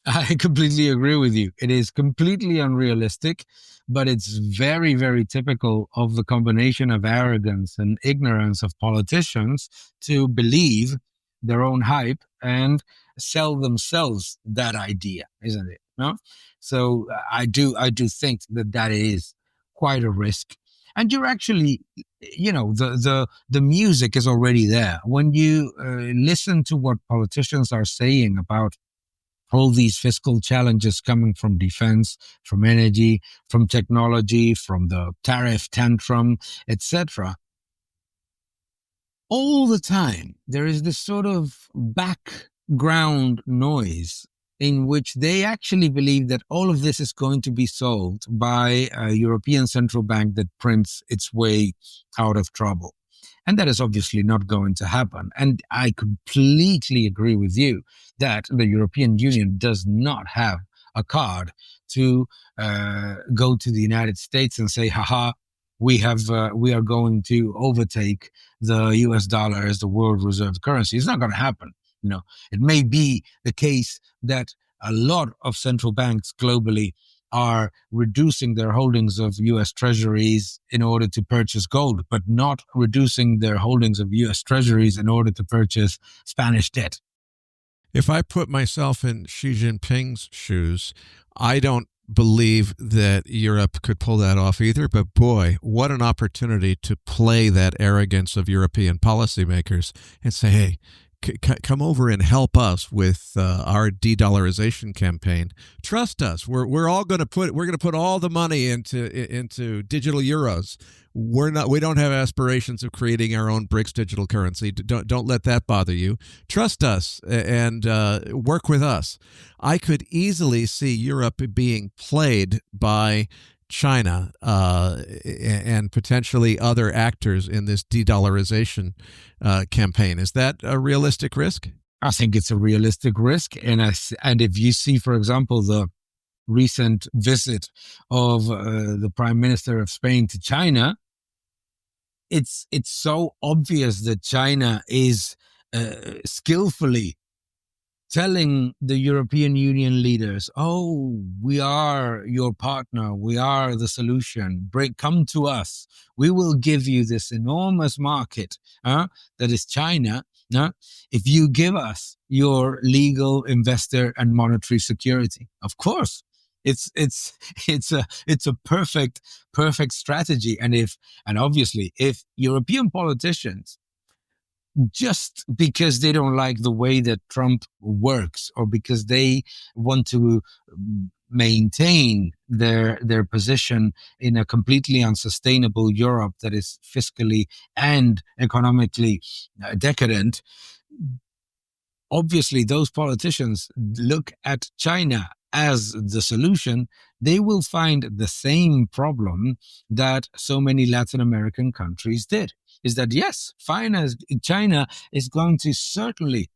I completely agree with you. It is completely unrealistic, but it's very, very typical of the combination of arrogance and ignorance of politicians to believe their own hype and sell themselves that idea, isn't it? No? So I do think that is quite a risk. And you're actually, the music is already there. When you listen to what politicians are saying about all these fiscal challenges coming from defense, from energy, from technology, from the tariff tantrum, etc., all the time there is this sort of background noise in which they actually believe that all of this is going to be solved by a European Central Bank that prints its way out of trouble. And that is obviously not going to happen. And I completely agree with you that the European Union does not have a card to go to the United States and say, we are going to overtake the US dollar as the world reserve currency. It's not going to happen. It may be the case that a lot of central banks globally are reducing their holdings of US treasuries in order to purchase gold, but not reducing their holdings of US treasuries in order to purchase Spanish debt. If I put myself in Xi Jinping's shoes, I don't believe that Europe could pull that off either. But boy, what an opportunity to play that arrogance of European policymakers and say, hey, come over and help us with our de-dollarization campaign. Trust us. We're going to put all the money into digital euros. We don't have aspirations of creating our own BRICS digital currency. Don't let that bother you. Trust us and work with us. I could easily see Europe being played by China and potentially other actors in this de-dollarization campaign. Is that a realistic risk? I think it's a realistic risk. And if you see, for example, the recent visit of the Prime Minister of Spain to China, it's so obvious that China is skillfully telling the European Union leaders, "Oh, we are your partner. We are the solution. Come to us. We will give you this enormous market that is China. If you give us your legal, investor, and monetary security." Of course, it's a perfect strategy. And obviously, if European politicians, just because they don't like the way that Trump works, or because they want to maintain their position in a completely unsustainable Europe that is fiscally and economically decadent, obviously those politicians look at China as the solution. They will find the same problem that so many Latin American countries did, is that yes, China is going to certainly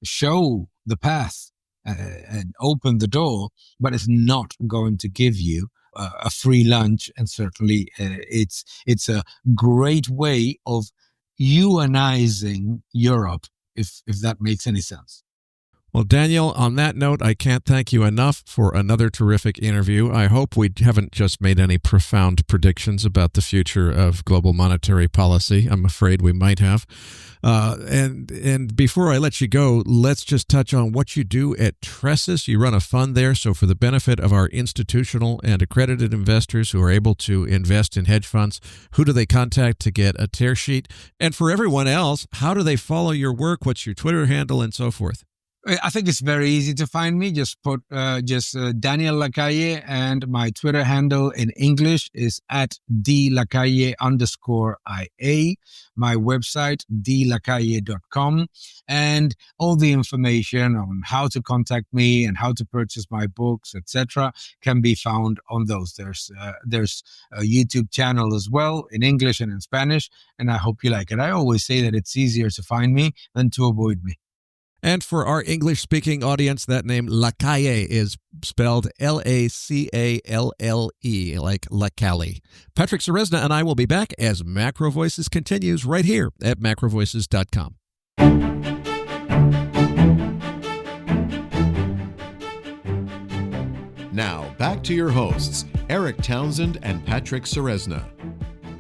show the path and open the door, but it's not going to give you a free lunch. And certainly it's a great way of unionizing Europe, if that makes any sense. Well, Daniel, on that note, I can't thank you enough for another terrific interview. I hope we haven't just made any profound predictions about the future of global monetary policy. I'm afraid we might have. And before I let you go, let's just touch on what you do at Tressis. You run a fund there, so for the benefit of our institutional and accredited investors who are able to invest in hedge funds, who do they contact to get a tear sheet? And for everyone else, how do they follow your work? What's your Twitter handle and so forth? I think it's very easy to find me. Just put Daniel Lacalle, and my Twitter handle in English is at @dlacalle_ia. My website, dlacalle.com, and all the information on how to contact me and how to purchase my books, etc., can be found on those. There's a YouTube channel as well in English and in Spanish, and I hope you like it. I always say that it's easier to find me than to avoid me. And for our English-speaking audience, that name Lacalle is spelled Lacalle, like Lacalle. Patrick Ceresna and I will be back as MacroVoices continues right here at macrovoices.com. Now, back to your hosts, Eric Townsend and Patrick Ceresna.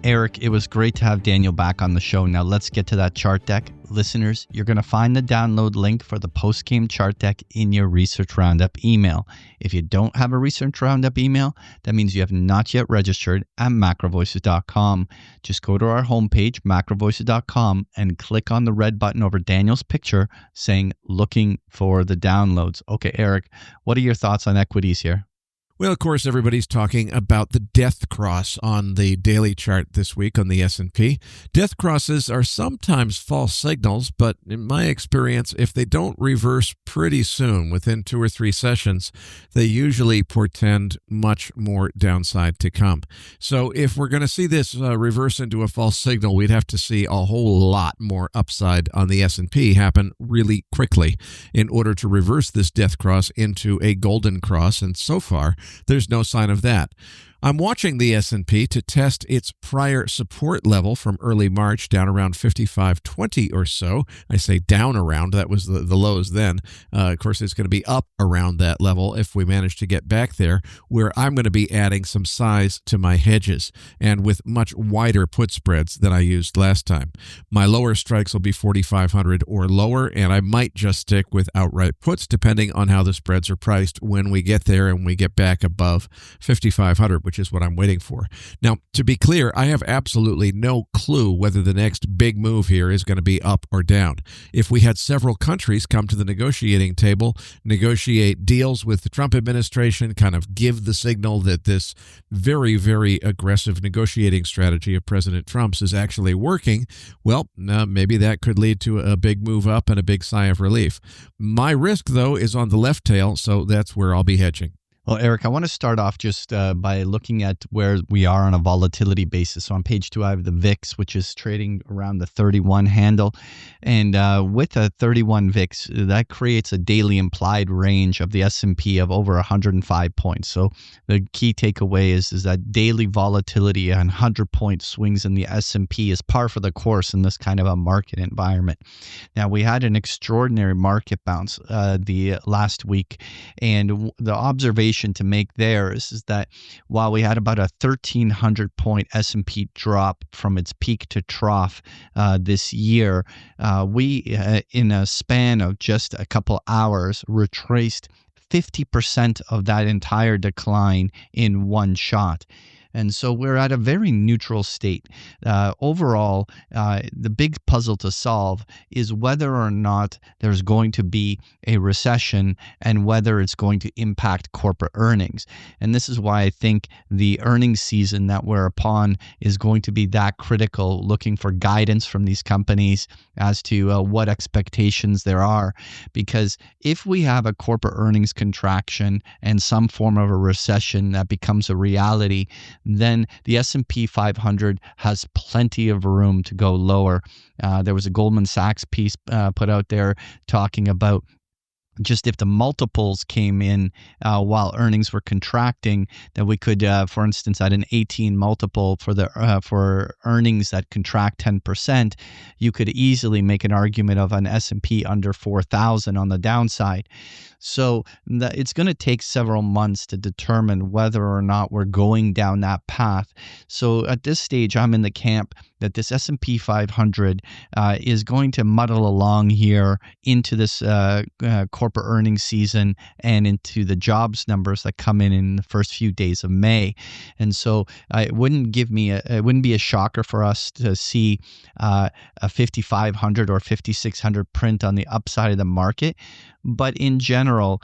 Eric, it was great to have Daniel back on the show. Now let's get to that chart deck. Listeners, you're going to find the download link for the post-game chart deck in your Research Roundup email. If you don't have a Research Roundup email, that means you have not yet registered at macrovoices.com. Just go to our homepage, macrovoices.com, and click on the red button over Daniel's picture saying, looking for the downloads. Okay, Eric, what are your thoughts on equities here? Well, of course, everybody's talking about the death cross on the daily chart this week on the S&P. Death crosses are sometimes false signals, but in my experience, if they don't reverse pretty soon, within 2 or 3 sessions, they usually portend much more downside to come. So if we're going to see this reverse into a false signal, we'd have to see a whole lot more upside on the S&P happen really quickly in order to reverse this death cross into a golden cross, and so far, there's no sign of that. I'm watching the S&P to test its prior support level from early March down around 55.20 or so. I say down around, that was the lows then. Of course, it's going to be up around that level if we manage to get back there, where I'm going to be adding some size to my hedges and with much wider put spreads than I used last time. My lower strikes will be 4,500 or lower, and I might just stick with outright puts depending on how the spreads are priced when we get there and we get back above 5,500, which is what I'm waiting for. Now, to be clear, I have absolutely no clue whether the next big move here is going to be up or down. If we had several countries come to the negotiating table, negotiate deals with the Trump administration, kind of give the signal that this very, very aggressive negotiating strategy of President Trump's is actually working, well, maybe that could lead to a big move up and a big sigh of relief. My risk, though, is on the left tail, so that's where I'll be hedging. Well, Eric, I want to start off just by looking at where we are on a volatility basis. So on page 2, I have the VIX, which is trading around the 31 handle. And with a 31 VIX, that creates a daily implied range of the S&P of over 105 points. So the key takeaway is that daily volatility and 100-point swings in the S&P is par for the course in this kind of a market environment. Now, we had an extraordinary market bounce the last week, and the observation to make there is that while we had about a 1,300 point S&P drop from its peak to trough this year, we in a span of just a couple hours retraced 50% of that entire decline in one shot. And so we're at a very neutral state. Overall, the big puzzle to solve is whether or not there's going to be a recession and whether it's going to impact corporate earnings. And this is why I think the earnings season that we're upon is going to be that critical, looking for guidance from these companies as to what expectations there are. Because if we have a corporate earnings contraction and some form of a recession that becomes a reality, then the S&P 500 has plenty of room to go lower. There was a Goldman Sachs piece put out there talking about just if the multiples came in while earnings were contracting, that we could, for instance, at an 18 multiple for earnings that contract 10%, you could easily make an argument of an S&P under 4,000 on the downside. So it's going to take several months to determine whether or not we're going down that path. So at this stage, I'm in the camp that this S&P 500 is going to muddle along here into this corporate earnings season and into the jobs numbers that come in the first few days of May. And so it wouldn't be a shocker for us to see a 5,500 or 5,600 print on the upside of the market. But in general,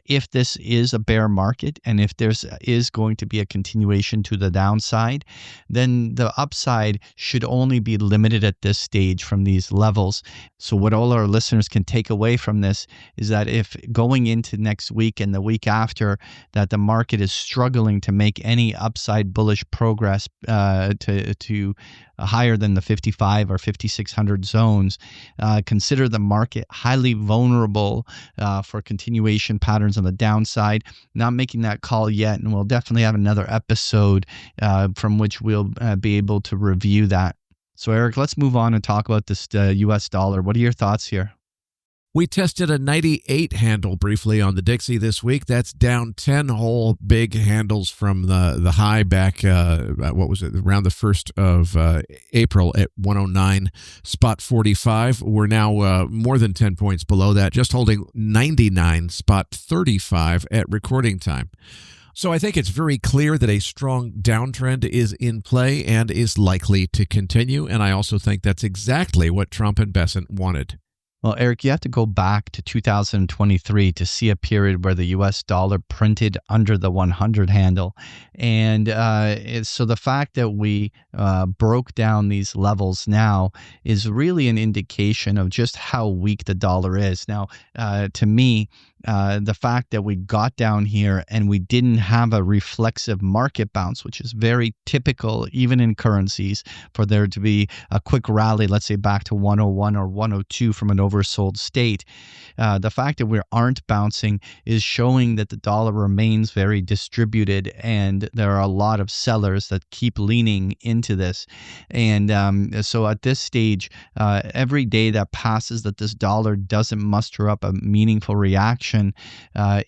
if this is a bear market and if there is going to be a continuation to the downside, then the upside should only be limited at this stage from these levels. So what all our listeners can take away from this is that if going into next week and the week after that the market is struggling to make any upside bullish progress to higher than the 55 or 5,600 zones, consider the market highly vulnerable for continuation patterns on the downside. Not making that call yet, and we'll definitely have another episode from which we'll be able to review that. So Eric, let's move on and talk about this US dollar. What are your thoughts here? We tested a 98 handle briefly on the Dixie this week. That's down 10 whole big handles from the high back, around the 1st of April at 109 spot 45. We're now more than 10 points below that, just holding 99 spot 35 at recording time. So I think it's very clear that a strong downtrend is in play and is likely to continue. And I also think that's exactly what Trump and Bessent wanted. Well, Eric, you have to go back to 2023 to see a period where the U.S. dollar printed under the 100 handle. And so the fact that we broke down these levels now is really an indication of just how weak the dollar is. Now, to me, the fact that we got down here and we didn't have a reflexive market bounce, which is very typical even in currencies, for there to be a quick rally, let's say back to 101 or 102 from an oversold state. The fact that we aren't bouncing is showing that the dollar remains very distributed, and there are a lot of sellers that keep leaning into this. And so at this stage, every day that passes that this dollar doesn't muster up a meaningful reaction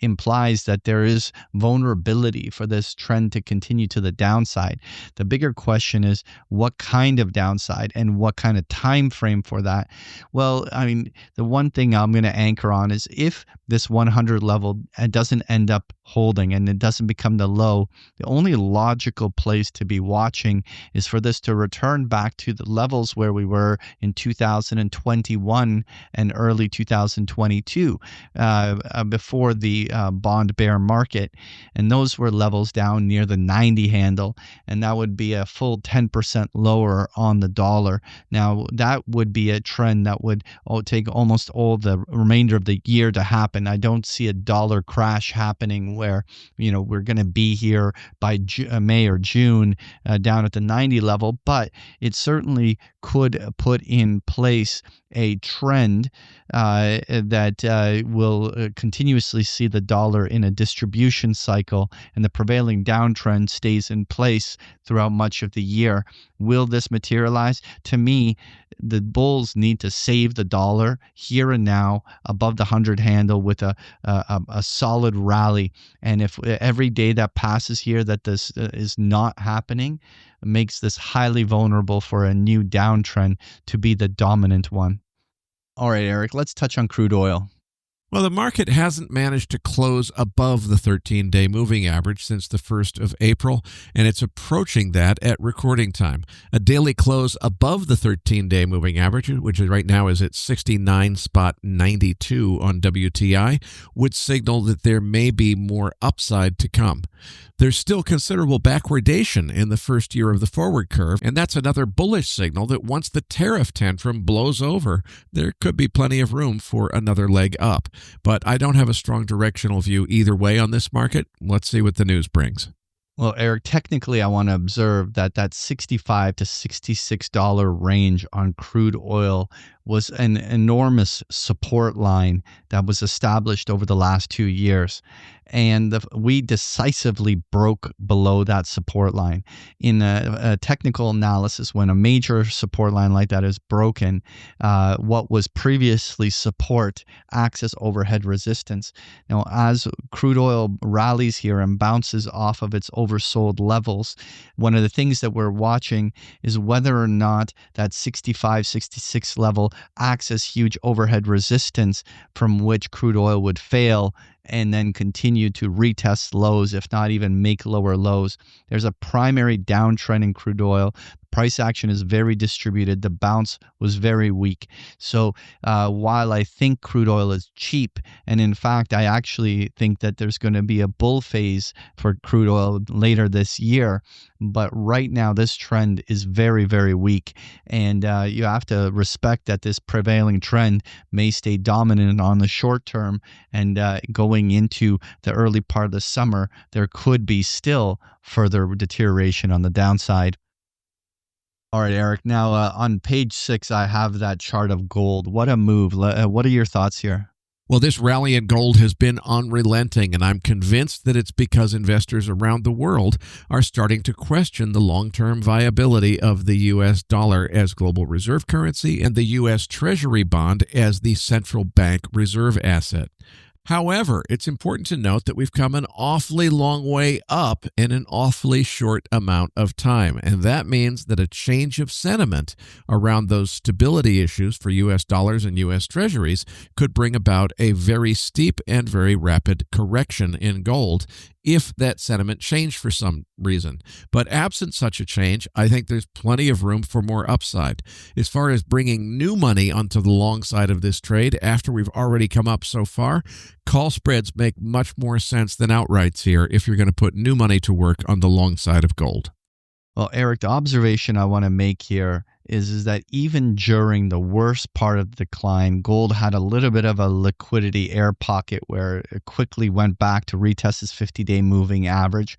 implies that there is vulnerability for this trend to continue to the downside. The bigger question is what kind of downside and what kind of time frame for that. Well, I mean, the one thing I'm going to anchor on is if this 100 level doesn't end up holding and it doesn't become the low, the only logical place to be watching is for this to return back to the levels where we were in 2021 and early 2022 before the bond bear market. And those were levels down near the 90 handle, and that would be a full 10% lower on the dollar. Now, that would be a trend that would take almost all the remainder of the year to happen. happen. I don't see a dollar crash happening where, we're going to be here by May or June down at the 90 level, but it certainly could put in place a trend that will continuously see the dollar in a distribution cycle, and the prevailing downtrend stays in place throughout much of the year. Will this materialize? To me, the bulls need to save the dollar here and now above the 100 handle with a solid rally. And if every day that passes here that this is not happening, makes this highly vulnerable for a new downtrend to be the dominant one. All right, Eric, let's touch on crude oil. Well, the market hasn't managed to close above the 13-day moving average since the 1st of April, and it's approaching that at recording time. A daily close above the 13-day moving average, which right now is at 69.92 on WTI, would signal that there may be more upside to come. There's still considerable backwardation in the first year of the forward curve, and that's another bullish signal that once the tariff tantrum blows over, there could be plenty of room for another leg up. But I don't have a strong directional view either way on this market. Let's see what the news brings. Well, Eric, technically, I want to observe that $65 to $66 range on crude oil was an enormous support line that was established over the last 2 years. And we decisively broke below that support line. In a technical analysis, when a major support line like that is broken, what was previously support acts as overhead resistance. Now, as crude oil rallies here and bounces off of its oversold levels, one of the things that we're watching is whether or not that 65, 66 level acts as huge overhead resistance from which crude oil would fail and then continue to retest lows, if not even make lower lows. There's a primary downtrend in crude oil. Price action is very distributed. The bounce was very weak. So while I think crude oil is cheap, and in fact, I actually think that there's going to be a bull phase for crude oil later this year, but right now this trend is very, very weak. And you have to respect that this prevailing trend may stay dominant on the short term, and going into the early part of the summer, there could be still further deterioration on the downside. All right, Eric. Now, on page 6, I have that chart of gold. What a move. What are your thoughts here? Well, this rally in gold has been unrelenting, and I'm convinced that it's because investors around the world are starting to question the long-term viability of the U.S. dollar as global reserve currency and the U.S. Treasury bond as the central bank reserve asset. However, it's important to note that we've come an awfully long way up in an awfully short amount of time, and that means that a change of sentiment around those stability issues for U.S. dollars and U.S. treasuries could bring about a very steep and very rapid correction in gold if that sentiment changed for some reason. But absent such a change, I think there's plenty of room for more upside. As far as bringing new money onto the long side of this trade after we've already come up so far, call spreads make much more sense than outrights here if you're going to put new money to work on the long side of gold. Well, Eric, the observation I want to make here is that even during the worst part of the decline, gold had a little bit of a liquidity air pocket where it quickly went back to retest its 50-day moving average.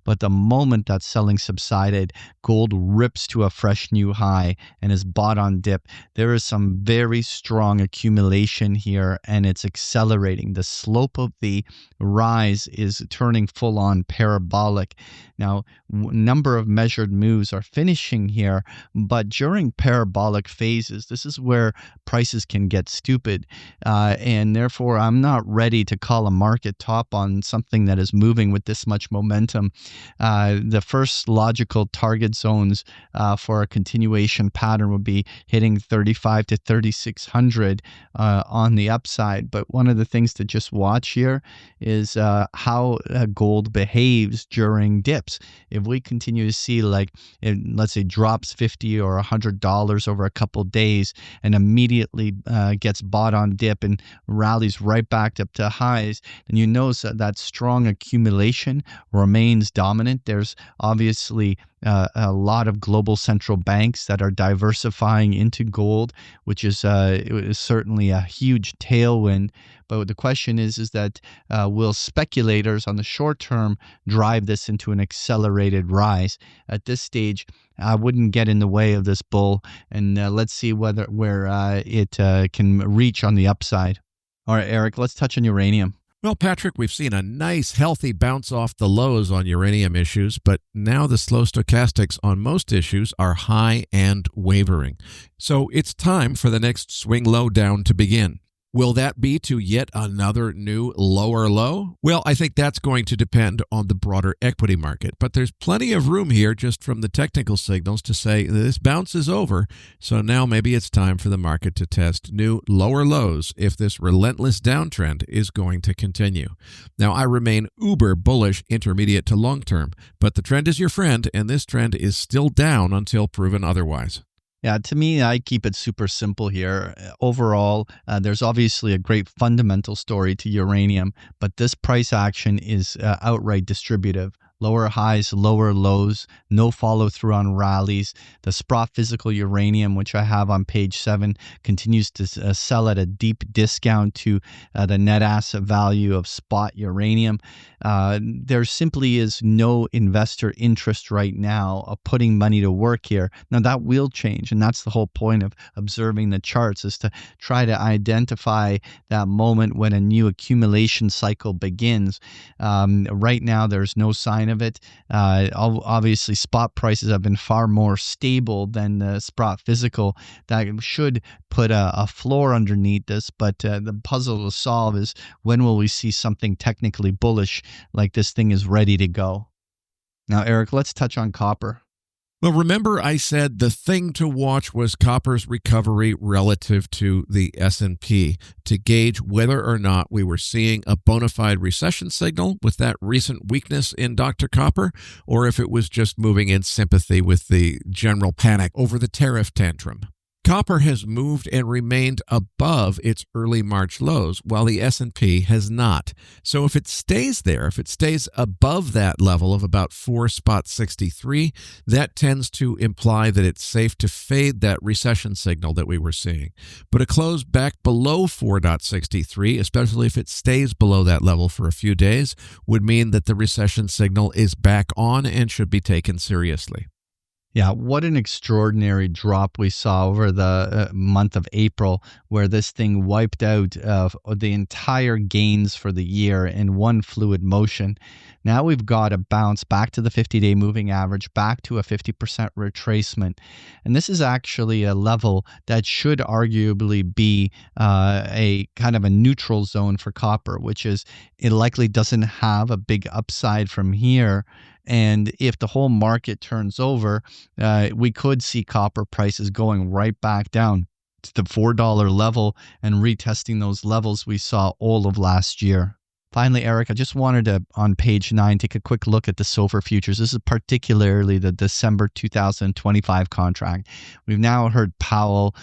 But the moment that selling subsided, gold rips to a fresh new high and is bought on dip. There is some very strong accumulation here, and it's accelerating. The slope of the rise is turning full-on parabolic. Now, number of measured moves are finishing here, but during parabolic phases, this is where prices can get stupid, and therefore I'm not ready to call a market top on something that is moving with this much momentum. The first logical target zones for a continuation pattern would be hitting 35 to 3600 on the upside. But one of the things to just watch here is how gold behaves during dips. If we continue to see, like, let's say drops $50 or $100 over a couple days and immediately gets bought on dip and rallies right back up to highs, then you notice that strong accumulation remains dominant. There's obviously a lot of global central banks that are diversifying into gold, which is certainly a huge tailwind. But the question is that will speculators on the short term drive this into an accelerated rise? At this stage, I wouldn't get in the way of this bull, and let's see where it can reach on the upside. All right, Eric, let's touch on uranium. Well, Patrick, we've seen a nice, healthy bounce off the lows on uranium issues, but now the slow stochastics on most issues are high and wavering. So it's time for the next swing low down to begin. Will that be to yet another new lower low? Well, I think that's going to depend on the broader equity market, but there's plenty of room here just from the technical signals to say this bounce is over, so now maybe it's time for the market to test new lower lows if this relentless downtrend is going to continue. Now, I remain uber bullish intermediate to long term, but the trend is your friend, and this trend is still down until proven otherwise. Yeah, to me, I keep it super simple here. Overall, there's obviously a great fundamental story to uranium, but this price action is outright distributive. Lower highs, lower lows, no follow through on rallies. The Sprott physical uranium, which I have on page 7, continues to sell at a deep discount to the net asset value of spot uranium. There simply is no investor interest right now of putting money to work here. Now, that will change, and that's the whole point of observing the charts, is to try to identify that moment when a new accumulation cycle begins. Right now, there's no sign of it. Obviously, spot prices have been far more stable than the Sprott physical. That should put a floor underneath this, but the puzzle to solve is when will we see something technically bullish like this thing is ready to go. Now, Eric, let's touch on copper. Well, remember I said the thing to watch was copper's recovery relative to the S&P to gauge whether or not we were seeing a bona fide recession signal with that recent weakness in Dr. Copper, or if it was just moving in sympathy with the general panic over the tariff tantrum. Copper has moved and remained above its early March lows, while the S&P has not. So if it stays there, if it stays above that level of about 4.63, that tends to imply that it's safe to fade that recession signal that we were seeing. But a close back below 4.63, especially if it stays below that level for a few days, would mean that the recession signal is back on and should be taken seriously. Yeah, what an extraordinary drop we saw over the month of April, where this thing wiped out the entire gains for the year in one fluid motion. Now we've got a bounce back to the 50-day moving average, back to a 50% retracement. And this is actually a level that should arguably be a kind of a neutral zone for copper, which is it likely doesn't have a big upside from here. And if the whole market turns over, we could see copper prices going right back down to the $4 level and retesting those levels we saw all of last year. Finally, Eric, I just wanted to, on page 9, take a quick look at the silver futures. This is particularly the December 2025 contract. We've now heard Powell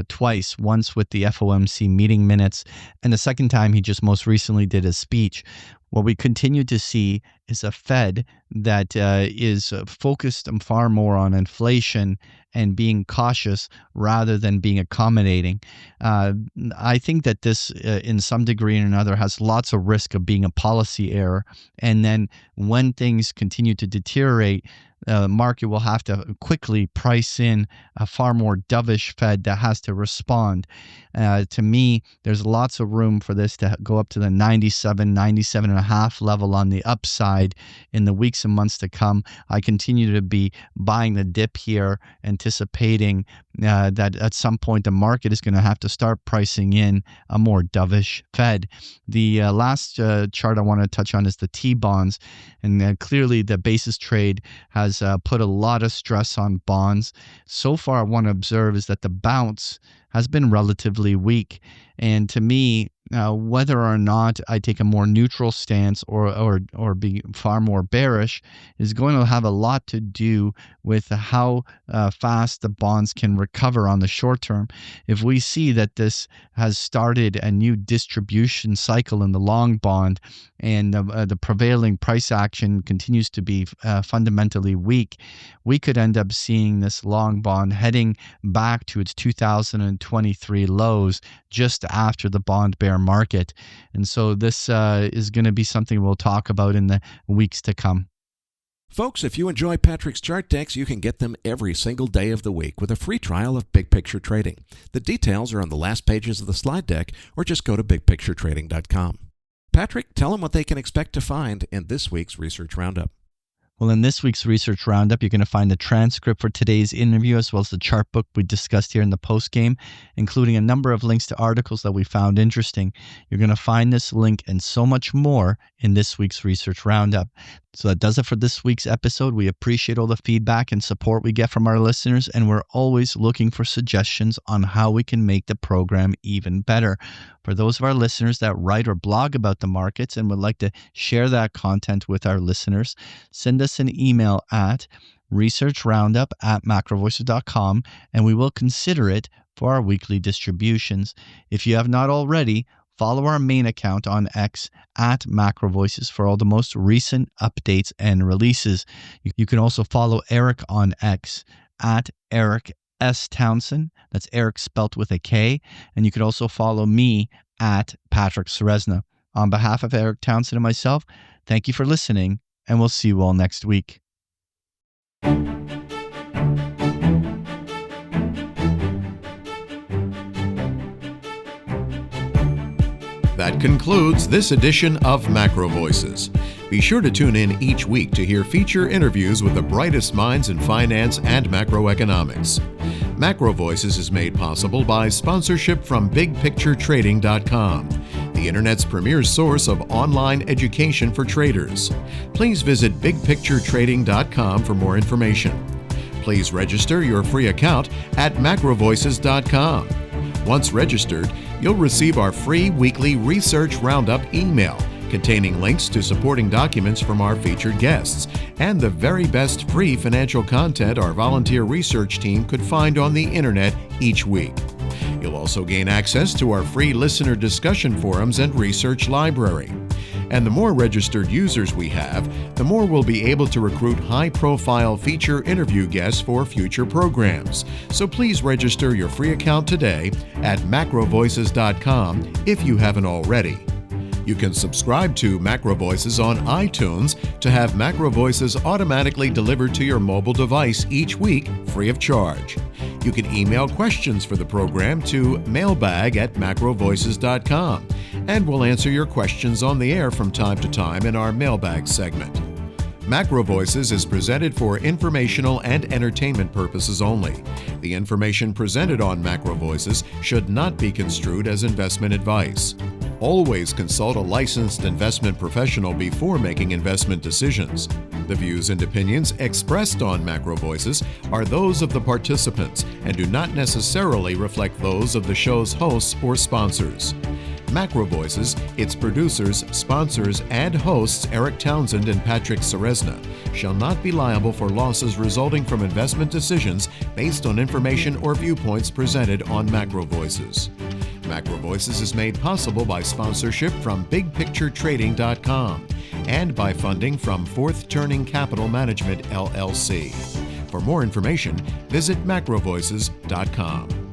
twice, once with the FOMC meeting minutes, and the second time he just most recently did a speech. What we continue to see is a Fed that is focused far more on inflation and being cautious rather than being accommodating. I think that this, in some degree or another, has lots of risk of being a policy error. And then when things continue to deteriorate, the market will have to quickly price in a far more dovish Fed that has to respond. To me, there's lots of room for this to go up to the 97.5 level on the upside in the weeks and months to come. I continue to be buying the dip here, anticipating that at some point the market is going to have to start pricing in a more dovish Fed. The last chart I want to touch on is the T-bonds, and clearly the basis trade has put a lot of stress on bonds. So far, I want to observe is that the bounce has been relatively weak. And to me, Whether or not I take a more neutral stance or be far more bearish is going to have a lot to do with how fast the bonds can recover on the short term. If we see that this has started a new distribution cycle in the long bond and the prevailing price action continues to be fundamentally weak, we could end up seeing this long bond heading back to its 2023 lows just after the bond bear market. And so this is going to be something we'll talk about in the weeks to come. Folks, if you enjoy Patrick's chart decks, you can get them every single day of the week with a free trial of Big Picture Trading. The details are on the last pages of the slide deck, or just go to bigpicturetrading.com. Patrick, tell them what they can expect to find in this week's Research Roundup. Well, in this week's Research Roundup, you're going to find the transcript for today's interview as well as the chart book we discussed here in the postgame, including a number of links to articles that we found interesting. You're going to find this link and so much more in this week's Research Roundup. So that does it for this week's episode. We appreciate all the feedback and support we get from our listeners, and we're always looking for suggestions on how we can make the program even better. For those of our listeners that write or blog about the markets and would like to share that content with our listeners, send us an email at researchroundup@macrovoices.com, and we will consider it for our weekly distributions. If you have not already, follow our main account on X at MacroVoices for all the most recent updates and releases. You can also follow Eric on X at Eric S. Townsend. That's Eric spelt with a K. And you can also follow me at Patrick Ceresna. On behalf of Eric Townsend and myself, thank you for listening, and we'll see you all next week. That concludes this edition of Macro Voices. Be sure to tune in each week to hear feature interviews with the brightest minds in finance and macroeconomics. Macro Voices is made possible by sponsorship from BigPictureTrading.com, the Internet's premier source of online education for traders. Please visit BigPictureTrading.com for more information. Please register your free account at MacroVoices.com. Once registered, you'll receive our free weekly Research Roundup email containing links to supporting documents from our featured guests and the very best free financial content our volunteer research team could find on the internet each week. You'll also gain access to our free listener discussion forums and research library. And the more registered users we have, the more we'll be able to recruit high-profile feature interview guests for future programs. So please register your free account today at macrovoices.com if you haven't already. You can subscribe to Macro Voices on iTunes to have Macro Voices automatically delivered to your mobile device each week free of charge. You can email questions for the program to mailbag@macrovoices.com, and we'll answer your questions on the air from time to time in our mailbag segment. Macro Voices is presented for informational and entertainment purposes only. The information presented on Macro Voices should not be construed as investment advice. Always consult a licensed investment professional before making investment decisions. The views and opinions expressed on Macro Voices are those of the participants and do not necessarily reflect those of the show's hosts or sponsors. Macro Voices, its producers, sponsors, and hosts Eric Townsend and Patrick Ceresna shall not be liable for losses resulting from investment decisions based on information or viewpoints presented on Macro Voices. Macro Voices is made possible by sponsorship from BigPictureTrading.com and by funding from Fourth Turning Capital Management, LLC. For more information, visit MacroVoices.com.